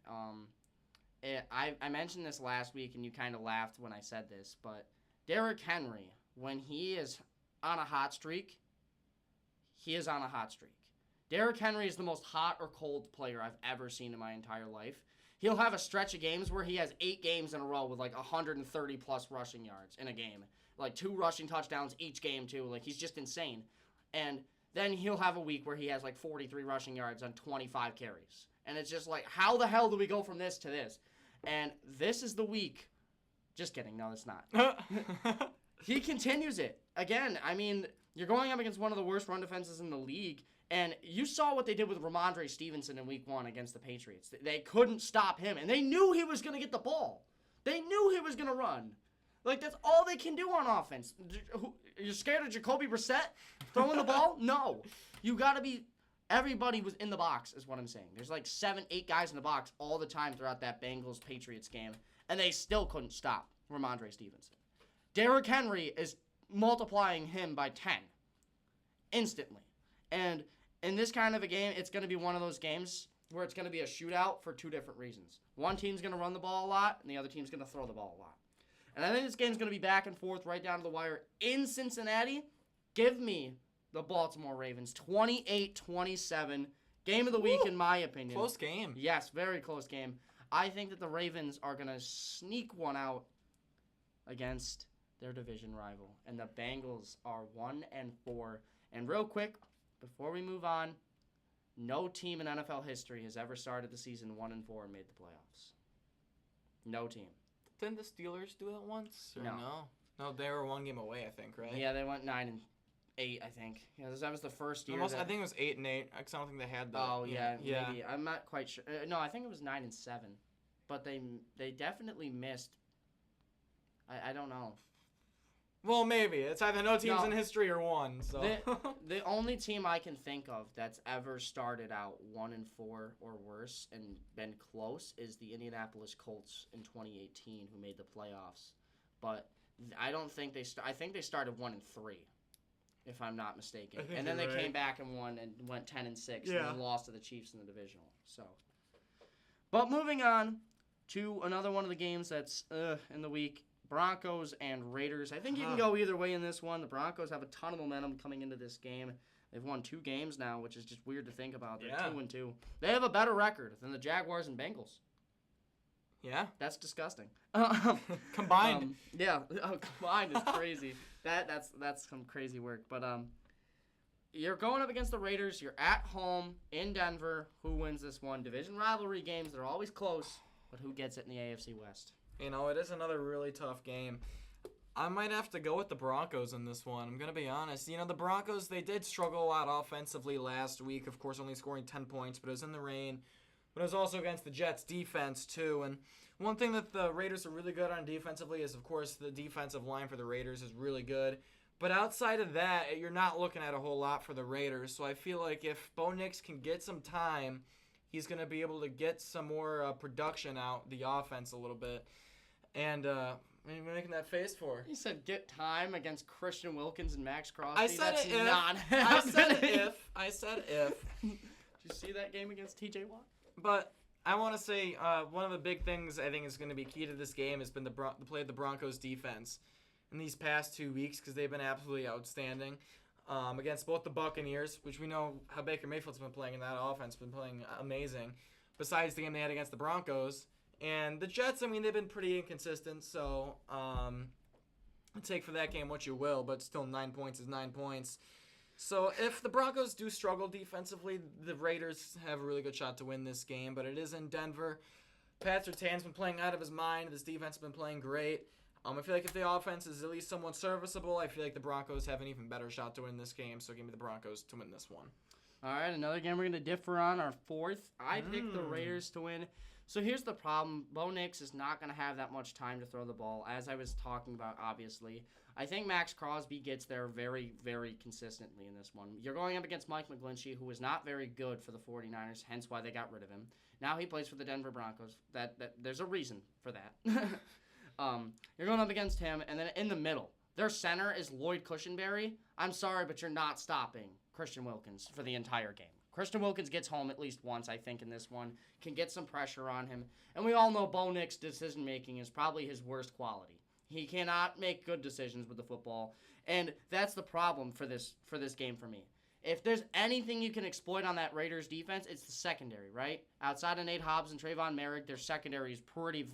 I mentioned this last week, and you kind of laughed when I said this, but Derrick Henry, when he is on a hot streak, he is on a hot streak. Derrick Henry is the most hot or cold player I've ever seen in my entire life. He'll have a stretch of games where he has 8 games in a row with like 130-plus rushing yards in a game. Like 2 rushing touchdowns each game, too. Like, he's just insane. And then he'll have a week where he has like 43 rushing yards on 25 carries. And it's just like, how the hell do we go from this to this? And this is the week. Just kidding. No, it's not. He continues it. Again, I mean, you're going up against one of the worst run defenses in the league. And you saw what they did with Ramondre Stevenson in week 1 against the Patriots. They couldn't stop him. And they knew he was going to get the ball. They knew he was going to run. Like, that's all they can do on offense. You're scared of Jacoby Brissett throwing the ball? No. You got to be... Everybody was in the box, is what I'm saying. There's like 7, 8 guys in the box all the time throughout that Bengals-Patriots game, and they still couldn't stop Ramondre Stevenson. Derrick Henry is multiplying him by 10 instantly. And in this kind of a game, it's going to be one of those games where it's going to be a shootout for 2 different reasons. One team's going to run the ball a lot, and the other team's going to throw the ball a lot. And I think this game's going to be back and forth right down to the wire in Cincinnati. Give me the Baltimore Ravens 28-27. Game of the week, in my opinion. Close game. Yes, very close game. I think that the Ravens are going to sneak one out against their division rival. And the Bengals are 1-4. And real quick, before we move on, no team in NFL history has ever started the season 1-4 and made the playoffs. No team. Didn't the Steelers do it once? Or No. No, they were 1 game away, I think, right? Yeah, they went 9-8, I think. Yeah, that was the first year. Almost, I think it was 8-8. Because I don't think they had the. Oh yeah, yeah. maybe. I'm not quite sure. No, I think it was 9-7, but they definitely missed. I don't know. Well, maybe it's either no teams No. in history or one. So The only team I can think of that's ever started out 1-4 or worse and been close is the Indianapolis Colts in 2018, who made the playoffs. But I don't think I think they started 1-3, if I'm not mistaken. I think And then they you're right. came back and won and went 10-6, Yeah. and then lost to the Chiefs in the divisional. So, but moving on to another one of the games that's in the week. Broncos and Raiders. I think you can go either way in this one. The Broncos have a ton of momentum coming into this game. They've won 2 games now, which is just weird to think about. They're Yeah. 2-2. They have a better record than the Jaguars and Bengals. yeah, That's disgusting. combined. Combined is crazy. That's some crazy work. But you're going up against the Raiders. You're at home in Denver. Who wins this one? Division rivalry games. They're always close. But who gets it in the AFC West? It is another really tough game. I might have to go with the Broncos in this one. I'm going to be honest. The Broncos, they did struggle a lot offensively last week. Of course, only scoring 10 points, but it was in the rain. But it was also against the Jets' defense, too. And one thing that the Raiders are really good on defensively is, of course, the defensive line for the Raiders is really good. But outside of that, you're not looking at a whole lot for the Raiders. So I feel like if Bo Nix can get some time, he's going to be able to get some more production out the offense a little bit. And What are you making that face for? He said get time against Christian Wilkins and Max Crosby. I said That's it if. not I said happening. if. I said if. Did you see that game against TJ Watt? But I want to say one of the big things I think is going to be key to this game has been the play of the Broncos defense in these past 2 weeks because they've been absolutely outstanding against both the Buccaneers, which we know how Baker Mayfield's been playing in that offense, been playing amazing, besides the game they had against the Broncos. And the Jets, I mean, they've been pretty inconsistent, so take for that game what you will, but still 9 points is 9 points. So if the Broncos do struggle defensively, the Raiders have a really good shot to win this game, but it is in Denver. Pat Surtain's been playing out of his mind. This defense has been playing great. I feel like if the offense is at least somewhat serviceable, I feel like the Broncos have an even better shot to win this game, so give me the Broncos to win this one. All right, another game we're going to differ on, our fourth. I picked the Raiders to win. So here's the problem. Bo Nix is not going to have that much time to throw the ball, as I was talking about, obviously. I think Max Crosby gets there very, very consistently in this one. You're going up against Mike McGlinchey, who was not very good for the 49ers, hence why they got rid of him. Now he plays for the Denver Broncos. There's a reason for that. You're going up against him, and then in the middle, their center is Lloyd Cushenberry. I'm sorry, but you're not stopping Christian Wilkins for the entire game. Christian Wilkins gets home at least once, I think, in this one, can get some pressure on him. And we all know Bo Nix's decision-making is probably his worst quality. He cannot make good decisions with the football, and that's the problem for this game for me. If there's anything you can exploit on that Raiders defense, it's the secondary, right? Outside of Nate Hobbs and Trayvon Merrick, their secondary is pretty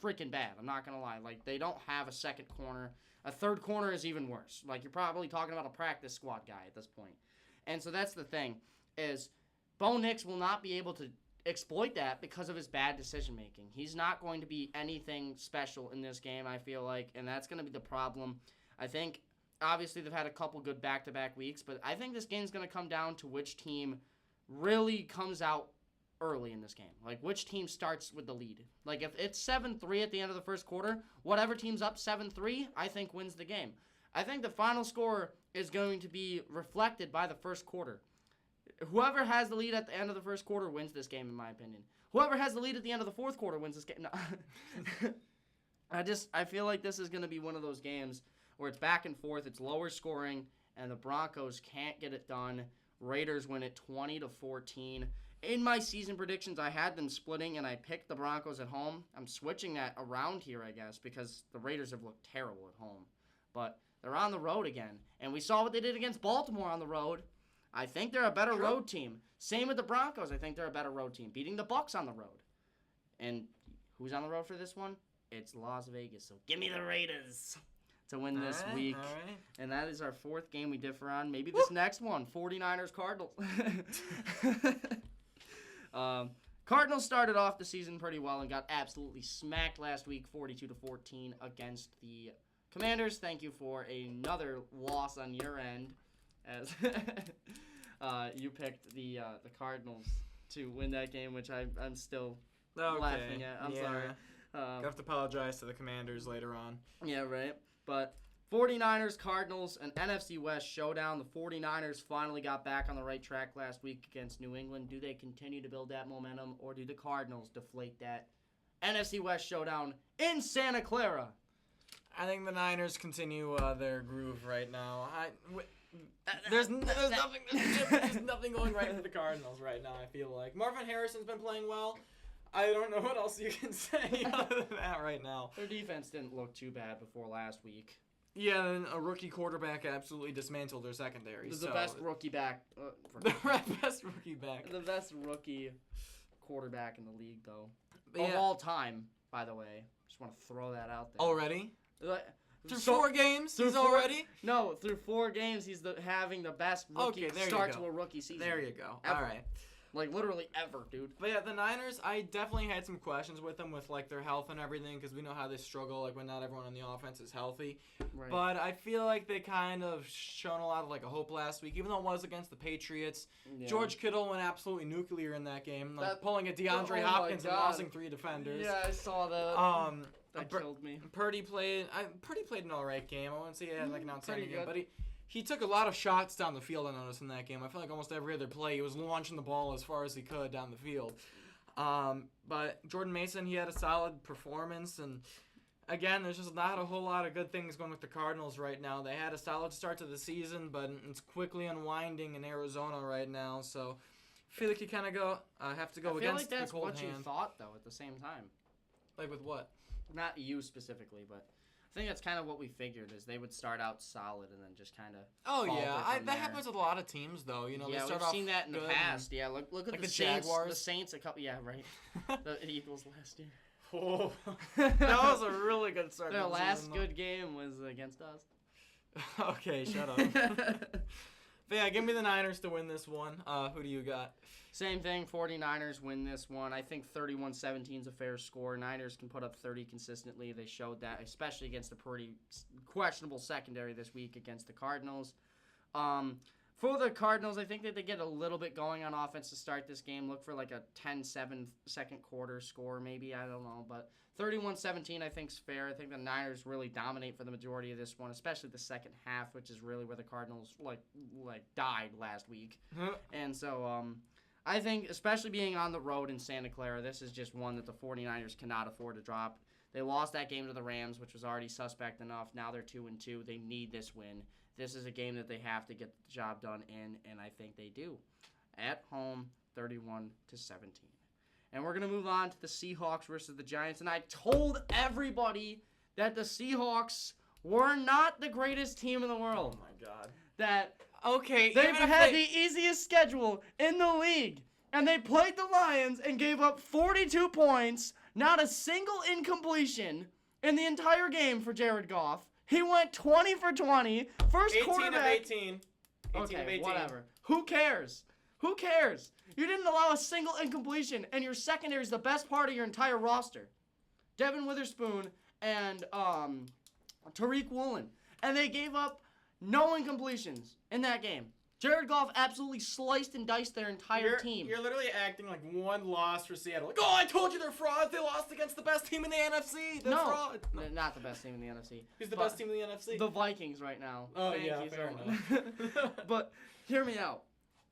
freaking bad. I'm not going to lie. Like, they don't have a second corner. A third corner is even worse. Like, you're probably talking about a practice squad guy at this point. And so that's the thing, is Bo Nix will not be able to exploit that because of his bad decision-making. He's not going to be anything special in this game, I feel like, and that's going to be the problem. I think, obviously, they've had a couple good back-to-back weeks, but I think this game's going to come down to which team really comes out early in this game. Like, which team starts with the lead. Like, if it's 7-3 at the end of the first quarter, whatever team's up 7-3, I think wins the game. I think the final score is going to be reflected by the first quarter. Whoever has the lead at the end of the first quarter wins this game, in my opinion. Whoever has the lead at the end of the fourth quarter wins this game. No. I feel like this is going to be one of those games where it's back and forth, it's lower scoring, and the Broncos can't get it done. Raiders win it 20-14. In my season predictions, I had them splitting, and I picked the Broncos at home. I'm switching that around here, I guess, because the Raiders have looked terrible at home. But they're on the road again, and we saw what they did against Baltimore on the road. I think they're a better road team. Same with the Broncos. I think they're a better road team, beating the Bucs on the road. And who's on the road for this one? It's Las Vegas. So give me the Raiders to win this week. All right. And that is our fourth game we differ on. Maybe this next one, 49ers Cardinals. Cardinals started off the season pretty well and got absolutely smacked last week, 42-14 against the Commanders. Thank you for another loss on your end, as you picked the Cardinals to win that game, which I'm still laughing at. I'm sorry. I have to apologize to the Commanders later on. Yeah, right. But 49ers, Cardinals, an NFC West showdown. The 49ers finally got back on the right track last week against New England. Do they continue to build that momentum, or do the Cardinals deflate that NFC West showdown in Santa Clara? I think the Niners continue their groove right now. There's nothing going right for the Cardinals right now, I feel like. Marvin Harrison's been playing well. I don't know what else you can say other than that right now. Their defense didn't look too bad before last week. Yeah, and a rookie quarterback absolutely dismantled their secondary. The best rookie back. The best rookie back. The best rookie quarterback in the league, though. Yeah. Of all time, by the way. Just want to throw that out there. Already? Through So- 4 games? Through He's four- already? No, through 4 games, he's having the best rookie Okay, there you start go. to a rookie season. There you go. Ever. All right. Like, literally ever, dude. But yeah, the Niners, I definitely had some questions with them with, like, their health and everything, because we know how they struggle, like, when not everyone on the offense is healthy. Right. But I feel like they kind of shown a lot of, like, a hope last week, even though it was against the Patriots. Yeah. George Kittle went absolutely nuclear in that game, like, That- pulling a DeAndre oh my Hopkins and God. losing 3 defenders. Yeah, I saw that. That Pur- killed me. Purdy played an all right game. I wouldn't say he had, like, an outstanding pretty game, good. but he took a lot of shots down the field, I noticed, in that game. I feel like almost every other play he was launching the ball as far as he could down the field. But Jordan Mason, he had a solid performance, and again, there's just not a whole lot of good things going with the Cardinals right now. They had a solid start to the season, but it's quickly unwinding in Arizona right now. So I feel like you kind of have to go against the cold I feel like that's what hand. you thought, though, at the same time. Like with what? Not you specifically, but I think that's kind of what we figured, is they would start out solid and then just kind of That happens with a lot of teams, though. You know, yeah, they start we've off seen that in the past. Yeah, look at like the the Saints. Jaguars. The Saints, right. The Eagles last year. Oh, that was a really good start. Their last good game was against us. Okay, shut up. But yeah, give me the Niners to win this one. Who do you got? Same thing, 49ers win this one. I think 31-17 is a fair score. Niners can put up 30 consistently. They showed that, especially against a pretty questionable secondary this week against the Cardinals. For the Cardinals, I think that they get a little bit going on offense to start this game. Look for like a 10-7 second quarter score maybe. I don't know. But 31-17 I think is fair. I think the Niners really dominate for the majority of this one, especially the second half, which is really where the Cardinals like died last week. And so I think, especially being on the road in Santa Clara, this is just one that the 49ers cannot afford to drop. They lost that game to the Rams, which was already suspect enough. Now they're 2-2. They need this win. This is a game that they have to get the job done in, and I think they do. At home, 31-17. And we're going to move on to the Seahawks versus the Giants. And I told everybody that the Seahawks were not the greatest team in the world. Oh, my God. That okay, they've had the easiest schedule in the league. And they played the Lions and gave up 42 points, not a single incompletion in the entire game for Jared Goff. He went 20 for 20. First 18 quarterback. 18 Okay, of 18. whatever. Who cares? Who cares? You didn't allow a single incompletion, and your secondary is the best part of your entire roster. Devin Witherspoon and Tariq Woolen. And they gave up no incompletions in that game. Jared Goff absolutely sliced and diced their entire team. You're literally acting like one loss for Seattle. Like, oh, I told you they're frauds. They lost against the best team in the NFC. They're frauds. No, not the best team in the NFC. Who's the best team in the NFC? The Vikings right now. Oh, Thank yeah, you fair so much. But hear me out.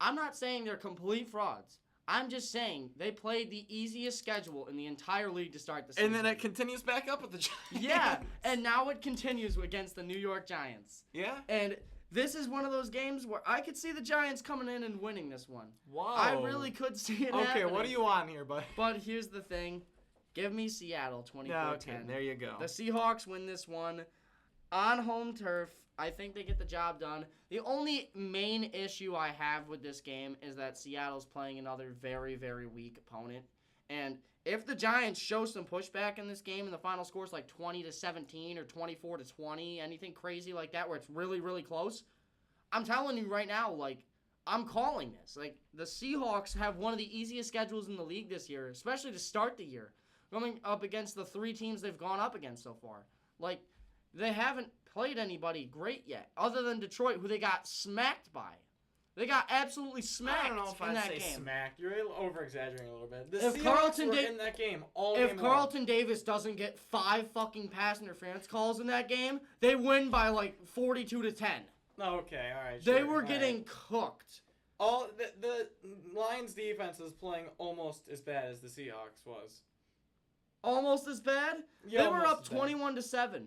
I'm not saying they're complete frauds. I'm just saying they played the easiest schedule in the entire league to start the season. And then it continues back up with the Giants. Yeah, and now it continues against the New York Giants. Yeah? And this is one of those games where I could see the Giants coming in and winning this one. Wow. I really could see it happening. Okay, what do you want here, bud? But here's the thing. Give me Seattle 24-10. Okay, there you go. The Seahawks win this one on home turf. I think they get the job done. The only main issue I have with this game is that Seattle's playing another very, very weak opponent. And if the Giants show some pushback in this game and the final score is like 20-17 or 24-20, anything crazy like that where it's really, really close, I'm telling you right now, like, I'm calling this. Like, the Seahawks have one of the easiest schedules in the league this year, especially to start the year, going up against the three teams they've gone up against so far. Like, they haven't played anybody great yet, other than Detroit, who they got smacked by. They got absolutely smacked in that game. I don't know if I'd say smacked. You're over-exaggerating a little bit. The if Seahawks were in that game all game long. If Carlton Davis doesn't get 5 fucking pass interference calls in that game, they win by like 42-10. Okay, all right. They were getting cooked. The Lions defense is playing almost as bad as the Seahawks was. Almost as bad? Yeah, they were up 21-7.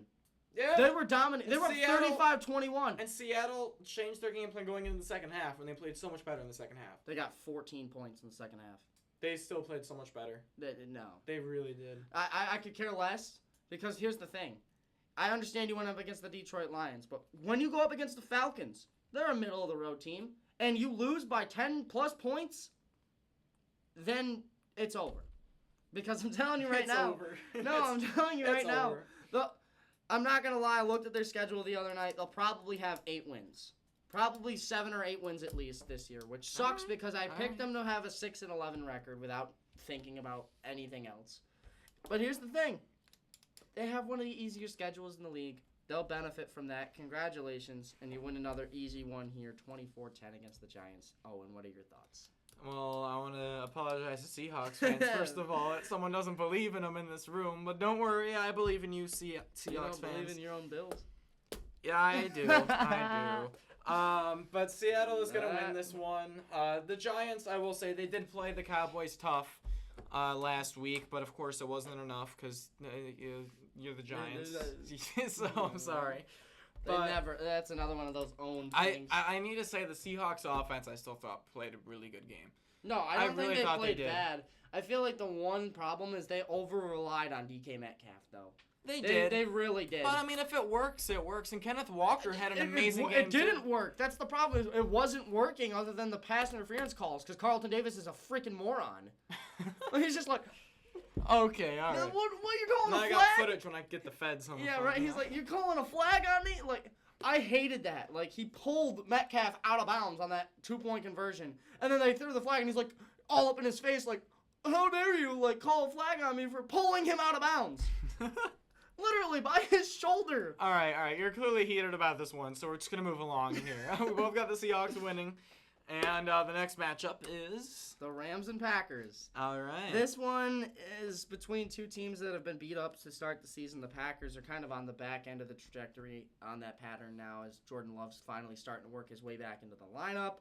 Yeah. They were dominant. They were up 35-21. And Seattle changed their game plan going into the second half when they played so much better in the second half. They got 14 points in the second half. They still played so much better. No. They really did. I could care less, because here's the thing. I understand you went up against the Detroit Lions, but when you go up against the Falcons, they're a middle-of-the-road team, and you lose by 10-plus points, then it's over. Because I'm telling you right now. Over. No, I'm telling you right now. Over. I'm not going to lie. I looked at their schedule the other night. They'll probably have 8 wins. Probably 7 or 8 wins at least this year, which sucks because I picked them to have a 6-11 record without thinking about anything else. But here's the thing. They have one of the easier schedules in the league. They'll benefit from that. Congratulations. And you win another easy one here, 24-10 against the Giants. Owen, what are your thoughts? Well, I want to apologize to Seahawks fans, first of all. That someone doesn't believe in them in this room. But don't worry, I believe in you, Seahawks you don't fans. believe in your own Bills? Yeah, I do. I do. But Seattle is going to win this one. The Giants, I will say, they did play the Cowboys tough last week. But, of course, it wasn't enough because you're the Giants. So I'm sorry. That's another one of those own things. I need to say the Seahawks offense I still thought played a really good game. No, I don't really think thought they they played did. bad. I feel like the one problem is they over-relied on DK Metcalf, though. They did. They really did. But, I mean, if it works, it works. And Kenneth Walker had an amazing game, It didn't work. That's the problem. It wasn't working other than the pass interference calls because Carlton Davis is a freaking moron. He's just like, okay, all right. What are you calling now a I flag? got footage when I get the feds on the Yeah, phone. right. He's like, you're calling a flag on me? Like, I hated that. Like, he pulled Metcalf out of bounds on that 2-point conversion. And then they threw the flag, and he's like, all up in his face, like, how dare you, like, call a flag on me for pulling him out of bounds? Literally, by his shoulder. All right. You're clearly heated about this one, so we're just going to move along here. We both got the Seahawks winning. And the next matchup is... The Rams and Packers. All right. This one is between two teams that have been beat up to start the season. The Packers are kind of on the back end of the trajectory on that pattern now as Jordan Love's finally starting to work his way back into the lineup.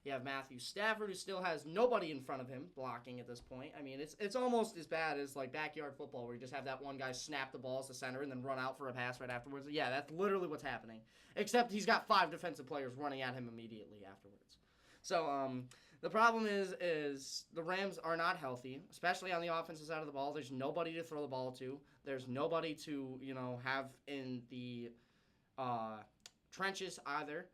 You have Matthew Stafford, who still has nobody in front of him blocking at this point. I mean, it's almost as bad as like backyard football where you just have that one guy snap the ball as the center and then run out for a pass right afterwards. Yeah, that's literally what's happening. Except he's got 5 defensive players running at him immediately afterwards. So the problem is the Rams are not healthy, especially on the offensive side of the ball. There's nobody to throw the ball to. There's nobody to have in the trenches either.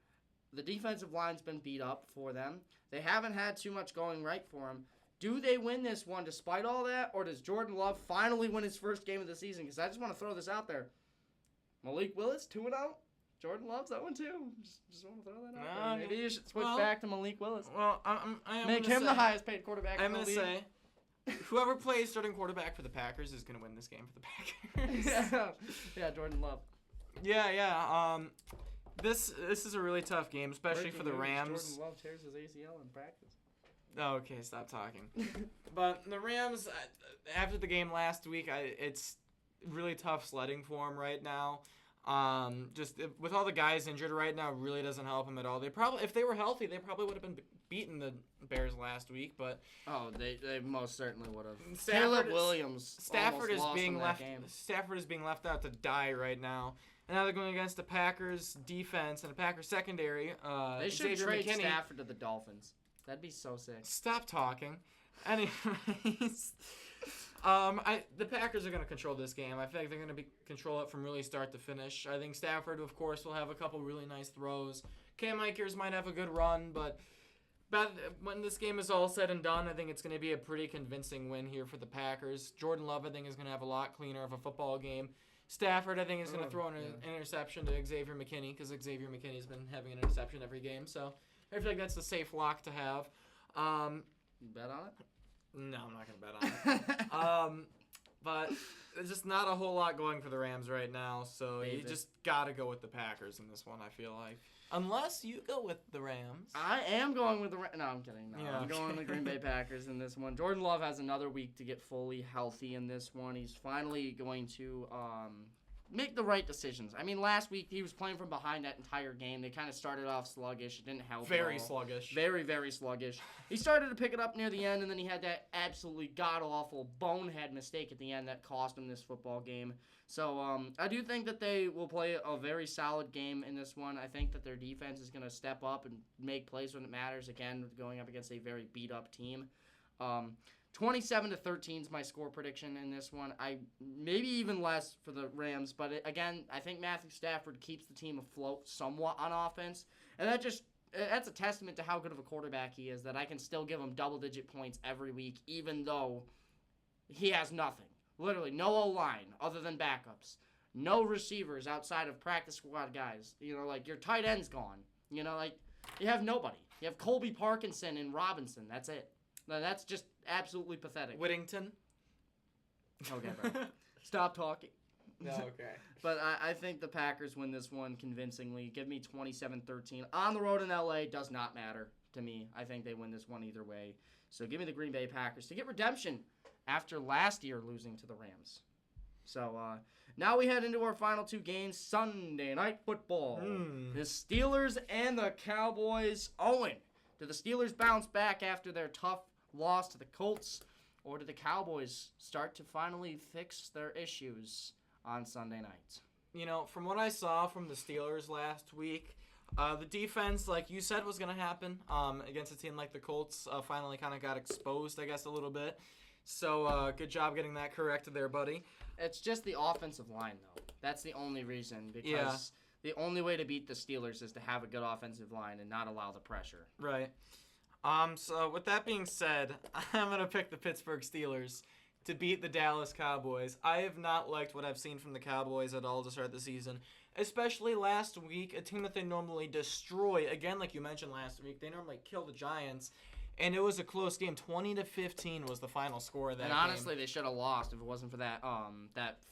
The defensive line's been beat up for them. They haven't had too much going right for them. Do they win this one despite all that, or does Jordan Love finally win his first game of the season? Because I just want to throw this out there. Malik Willis, 2-0. Jordan Love's 0-2. Just want to throw that out there. Maybe you should switch back to Malik Willis. Well, I am Make him the highest paid quarterback I'm in the going to league. say, whoever plays starting quarterback for the Packers is going to win this game for the Packers. Yeah, Jordan Love. Yeah. This is a really tough game, especially for the Rams. Jordan Love tears his ACL in practice. Oh, okay, stop talking. But the Rams, after the game last week, it's really tough sledding for them right now. With all the guys injured right now, really doesn't help them at all. If they were healthy, they probably would have been beating the Bears last week. But they most certainly would have. Stafford Stafford is being left out to die right now. And now they're going against the Packers defense and the Packers secondary. They should Xavier trade McKinney. Stafford to the Dolphins. That'd be so sick. Stop talking. Anyways, the Packers are going to control this game. I feel like they're going to control it from really start to finish. I think Stafford, of course, will have a couple really nice throws. Cam Akers might have a good run, but when this game is all said and done, I think it's going to be a pretty convincing win here for the Packers. Jordan Love, I think, is going to have a lot cleaner of a football game. Stafford, I think, is going to throw an interception to Xavier McKinney because Xavier McKinney has been having an interception every game. So I feel like that's a safe lock to have. Bet on it? No, I'm not going to bet on it. But there's just not a whole lot going for the Rams right now. So you just got to go with the Packers in this one, I feel like. Unless you go with the Rams. I am going with the Rams. No, I'm kidding. No, Yeah, I'm going with the Green Bay Packers in this one. Jordan Love has another week to get fully healthy in this one. He's finally going to make the right decisions. I mean, last week he was playing from behind that entire game. They kind of started off sluggish. It didn't help Very at all. sluggish. Very, very sluggish. He started to pick it up near the end, and then he had that absolutely god-awful bonehead mistake at the end that cost him this football game. So I do think that they will play a very solid game in this one. I think that their defense is going to step up and make plays when it matters, again, going up against a very beat-up team. 27-13 is my score prediction in this one. Maybe even less for the Rams, but again, I think Matthew Stafford keeps the team afloat somewhat on offense, and that's a testament to how good of a quarterback he is, that I can still give him double-digit points every week, even though he has nothing. Literally, no O-line other than backups. No receivers outside of practice squad guys. Your tight end's gone. You have nobody. You have Colby Parkinson and Robinson. That's it. That's just absolutely pathetic. Whittington? Okay, bro. Stop talking. No, okay. But I think the Packers win this one convincingly. Give me 27-13. On the road in L.A. does not matter to me. I think they win this one either way. So give me the Green Bay Packers to get redemption after last year losing to the Rams. So now we head into our final two games, Sunday Night Football. The Steelers and the Cowboys. Owen, do the Steelers bounce back after their tough loss to the Colts, or do the Cowboys start to finally fix their issues on Sunday nights. From what I saw from the Steelers last week, the defense, like you said, was going to happen against a team like the Colts. Finally kind of got exposed, I guess, a little bit. So good job getting that corrected there, buddy. It's just the offensive line, though. That's the only reason, because the only way to beat the Steelers is to have a good offensive line and not allow the pressure. Right. So with that being said, I'm going to pick the Pittsburgh Steelers to beat the Dallas Cowboys. I have not liked what I've seen from the Cowboys at all to start the season, especially last week, a team that they normally destroy. Again, like you mentioned last week, they normally kill the Giants, and it was a close game. 20-15 was the final score of that game. And honestly, they should have lost if it wasn't for that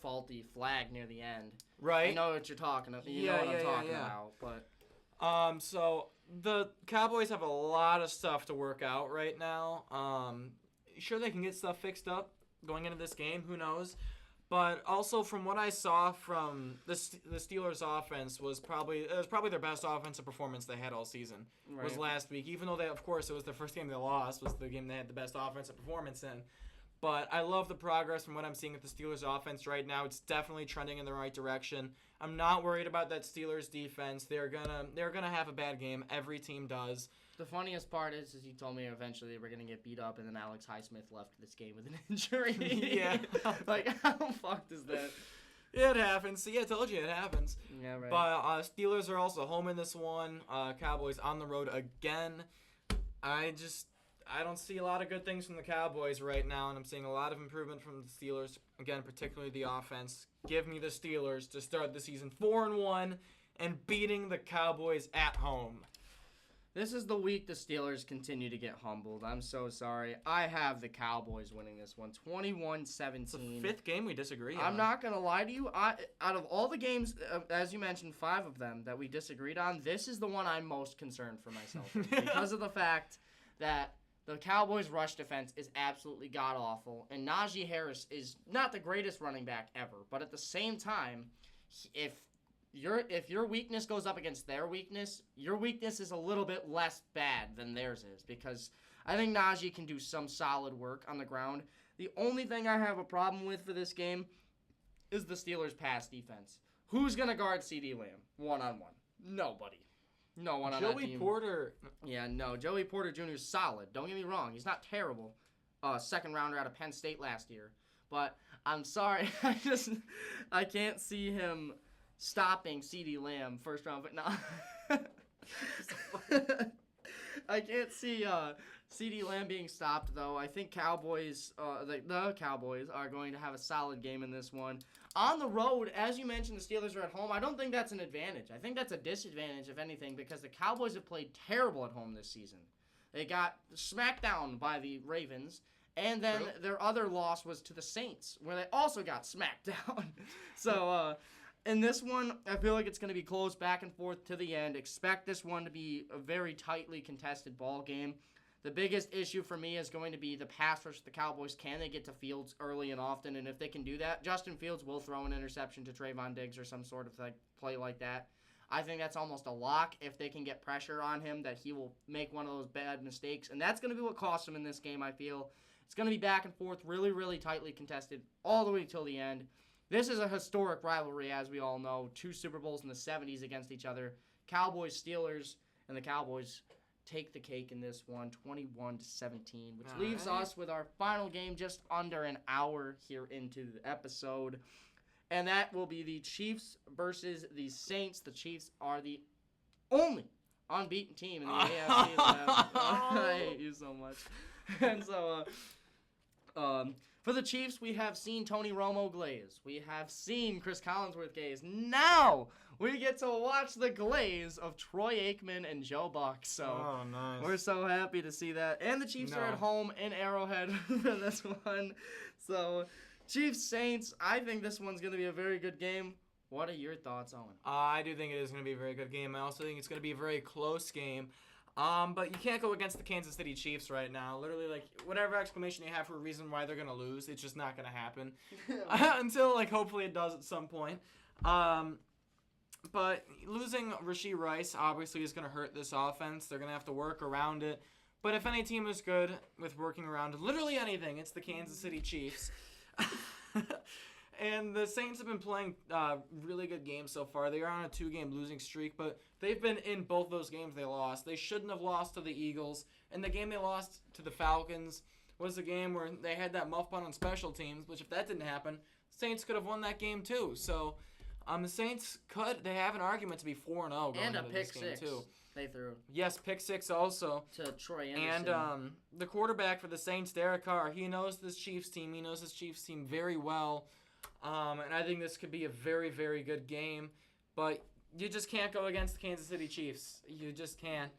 faulty flag near the end. Right. I know what you're talking about. You know what I'm talking about, but so the Cowboys have a lot of stuff to work out right now. Sure, they can get stuff fixed up going into this game. Who knows? But also, from what I saw from the Steelers' offense, was probably their best offensive performance they had all season. Right. Was last week. Even though of course, it was the first game they lost, was the game they had the best offensive performance in. But I love the progress from what I'm seeing with the Steelers' offense right now. It's definitely trending in the right direction. I'm not worried about that Steelers' defense. They're gonna have a bad game. Every team does. The funniest part is you told me eventually they were going to get beat up, and then Alex Highsmith left this game with an injury. Yeah. Like, how fucked is that? Yeah, it happens. See, I told you it happens. Yeah, right. But Steelers are also home in this one. Cowboys on the road again. I don't see a lot of good things from the Cowboys right now, and I'm seeing a lot of improvement from the Steelers. Again, particularly the offense. Give me the Steelers to start the season 4-1 and beating the Cowboys at home. This is the week the Steelers continue to get humbled. I'm so sorry. I have the Cowboys winning this one, 21-17. It's the fifth game we disagree on. I'm not going to lie to you. Out of all the games, as you mentioned, 5 of them that we disagreed on, this is the one I'm most concerned for myself with because of the fact that the Cowboys' rush defense is absolutely god-awful, and Najee Harris is not the greatest running back ever, but at the same time, if your weakness goes up against their weakness, your weakness is a little bit less bad than theirs is, because I think Najee can do some solid work on the ground. The only thing I have a problem with for this game is the Steelers' pass defense. Who's going to guard CeeDee Lamb one-on-one? Nobody. No one on that team. Joey Porter. Yeah, no. Joey Porter Jr. is solid. Don't get me wrong. He's not terrible. Second rounder out of Penn State last year. But I'm sorry. I can't see him stopping CeeDee Lamb first round. But no. I can't see CeeDee Lamb being stopped, though. I think the Cowboys are going to have a solid game in this one. On the road, as you mentioned, the Steelers are at home. I don't think that's an advantage. I think that's a disadvantage, if anything, because the Cowboys have played terrible at home this season. They got smacked down by the Ravens, and then their other loss was to the Saints, where they also got smacked down. So, in this one, I feel like it's going to be close back and forth to the end. Expect this one to be a very tightly contested ball game. The biggest issue for me is going to be the pass rush of the Cowboys. Can they get to Fields early and often? And if they can do that, Justin Fields will throw an interception to Trayvon Diggs or some sort of play like that. I think that's almost a lock if they can get pressure on him, that he will make one of those bad mistakes. And that's going to be what costs him in this game, I feel. It's going to be back and forth, really, really tightly contested all the way till the end. This is a historic rivalry, as we all know. 2 Super Bowls in the 70s against each other. Cowboys, Steelers, and the Cowboys take the cake in this one, 21-17, which leaves us with our final game just under an hour here into the episode. And that will be the Chiefs versus the Saints. The Chiefs are the only unbeaten team in the AFC. I hate you so much. And so, for the Chiefs, we have seen Tony Romo glaze. We have seen Chris Collinsworth glaze. Now we get to watch the glaze of Troy Aikman and Joe Buck. So nice. We're so happy to see that. And the Chiefs are at home in Arrowhead for this one. So Chiefs-Saints, I think this one's going to be a very good game. What are your thoughts, Owen? I do think it is going to be a very good game. I also think it's going to be a very close game. But you can't go against the Kansas City Chiefs right now. Literally, whatever exclamation you have for a reason why they're going to lose, it's just not going to happen. Until, hopefully it does at some point. But losing Rashee Rice obviously is going to hurt this offense. They're going to have to work around it. But if any team is good with working around literally anything, it's the Kansas City Chiefs. And the Saints have been playing really good games so far. They are on a 2-game losing streak, but they've been in both those games they lost. They shouldn't have lost to the Eagles. And the game they lost to the Falcons was a game where they had that muff punt on special teams, which if that didn't happen, Saints could have won that game too. So the Saints they have an argument to be 4-0 going And a into pick this game six too. they threw Yes, pick 6 also. to Troy Anderson. And the quarterback for the Saints, Derek Carr, he knows this Chiefs team. He knows this Chiefs team very well. And I think this could be a very, very good game. But you just can't go against the Kansas City Chiefs. You just can't.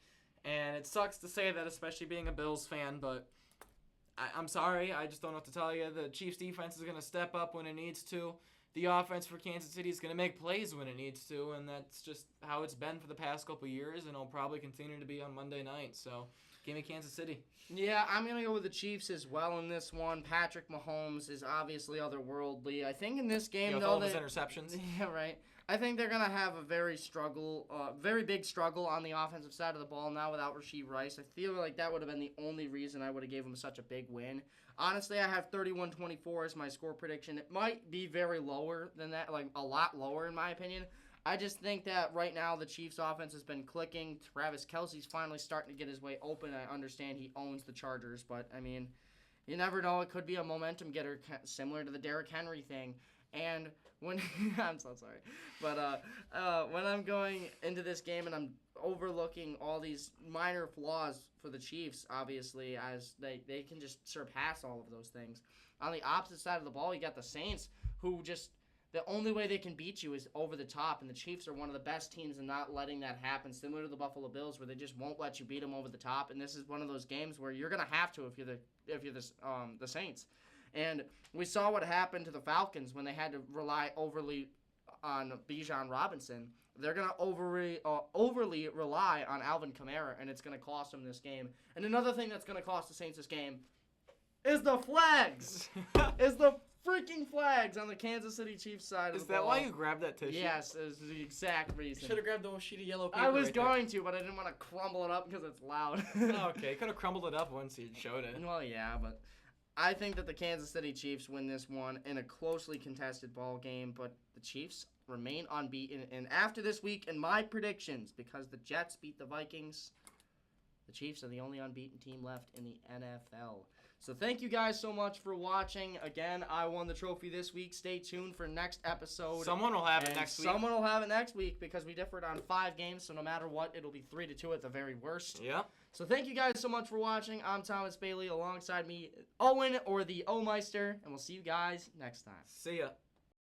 And it sucks to say that, especially being a Bills fan. But I'm sorry. I just don't know what to tell you. The Chiefs defense is going to step up when it needs to. The offense for Kansas City is going to make plays when it needs to. And that's just how it's been for the past couple of years. And it'll probably continue to be on Monday night. So give me Kansas City. Yeah, I'm going to go with the Chiefs as well in this one. Patrick Mahomes is obviously otherworldly. I think in this game, With though, all of his interceptions. Yeah, right. I think they're going to have a very big struggle on the offensive side of the ball now without Rashee Rice. I feel like that would have been the only reason I would have gave them such a big win. Honestly, I have 31-24 as my score prediction. It might be very lower than that, like a lot lower in my opinion. I just think that right now the Chiefs' offense has been clicking. Travis Kelce's finally starting to get his way open. I understand he owns the Chargers, but, I mean, you never know. It could be a momentum getter similar to the Derrick Henry thing. And when I'm so sorry, but when I'm going into this game and I'm overlooking all these minor flaws for the Chiefs, obviously, as they can just surpass all of those things. On the opposite side of the ball, you got the Saints, who just the only way they can beat you is over the top, and the Chiefs are one of the best teams in not letting that happen, similar to the Buffalo Bills, where they just won't let you beat them over the top. And this is one of those games where you're gonna have to if you're the Saints. And we saw what happened to the Falcons when they had to rely overly on Bijan Robinson. They're going to overly rely on Alvin Kamara, and it's going to cost them this game. And another thing that's going to cost the Saints this game is the flags. is the freaking flags on the Kansas City Chiefs side of the ball. Is that why you grabbed that tissue? Yes, is the exact reason. Should have grabbed the whole sheet of yellow paper. I was right going to, but I didn't want to crumble it up because it's loud. Okay, could have crumbled it up once you showed it. Well, yeah, but I think that the Kansas City Chiefs win this one in a closely contested ball game, but the Chiefs remain unbeaten. And after this week, and my predictions, because the Jets beat the Vikings, the Chiefs are the only unbeaten team left in the NFL. So thank you guys so much for watching. Again, I won the trophy this week. Stay tuned for next episode. Someone will have it next week. Someone will have it next week because we differed on 5 games, so no matter what, it'll be 3-2 at the very worst. Yeah. So thank you guys so much for watching. I'm Thomas Bailey, alongside me, Owen, or the O-Meister, and we'll see you guys next time. See ya.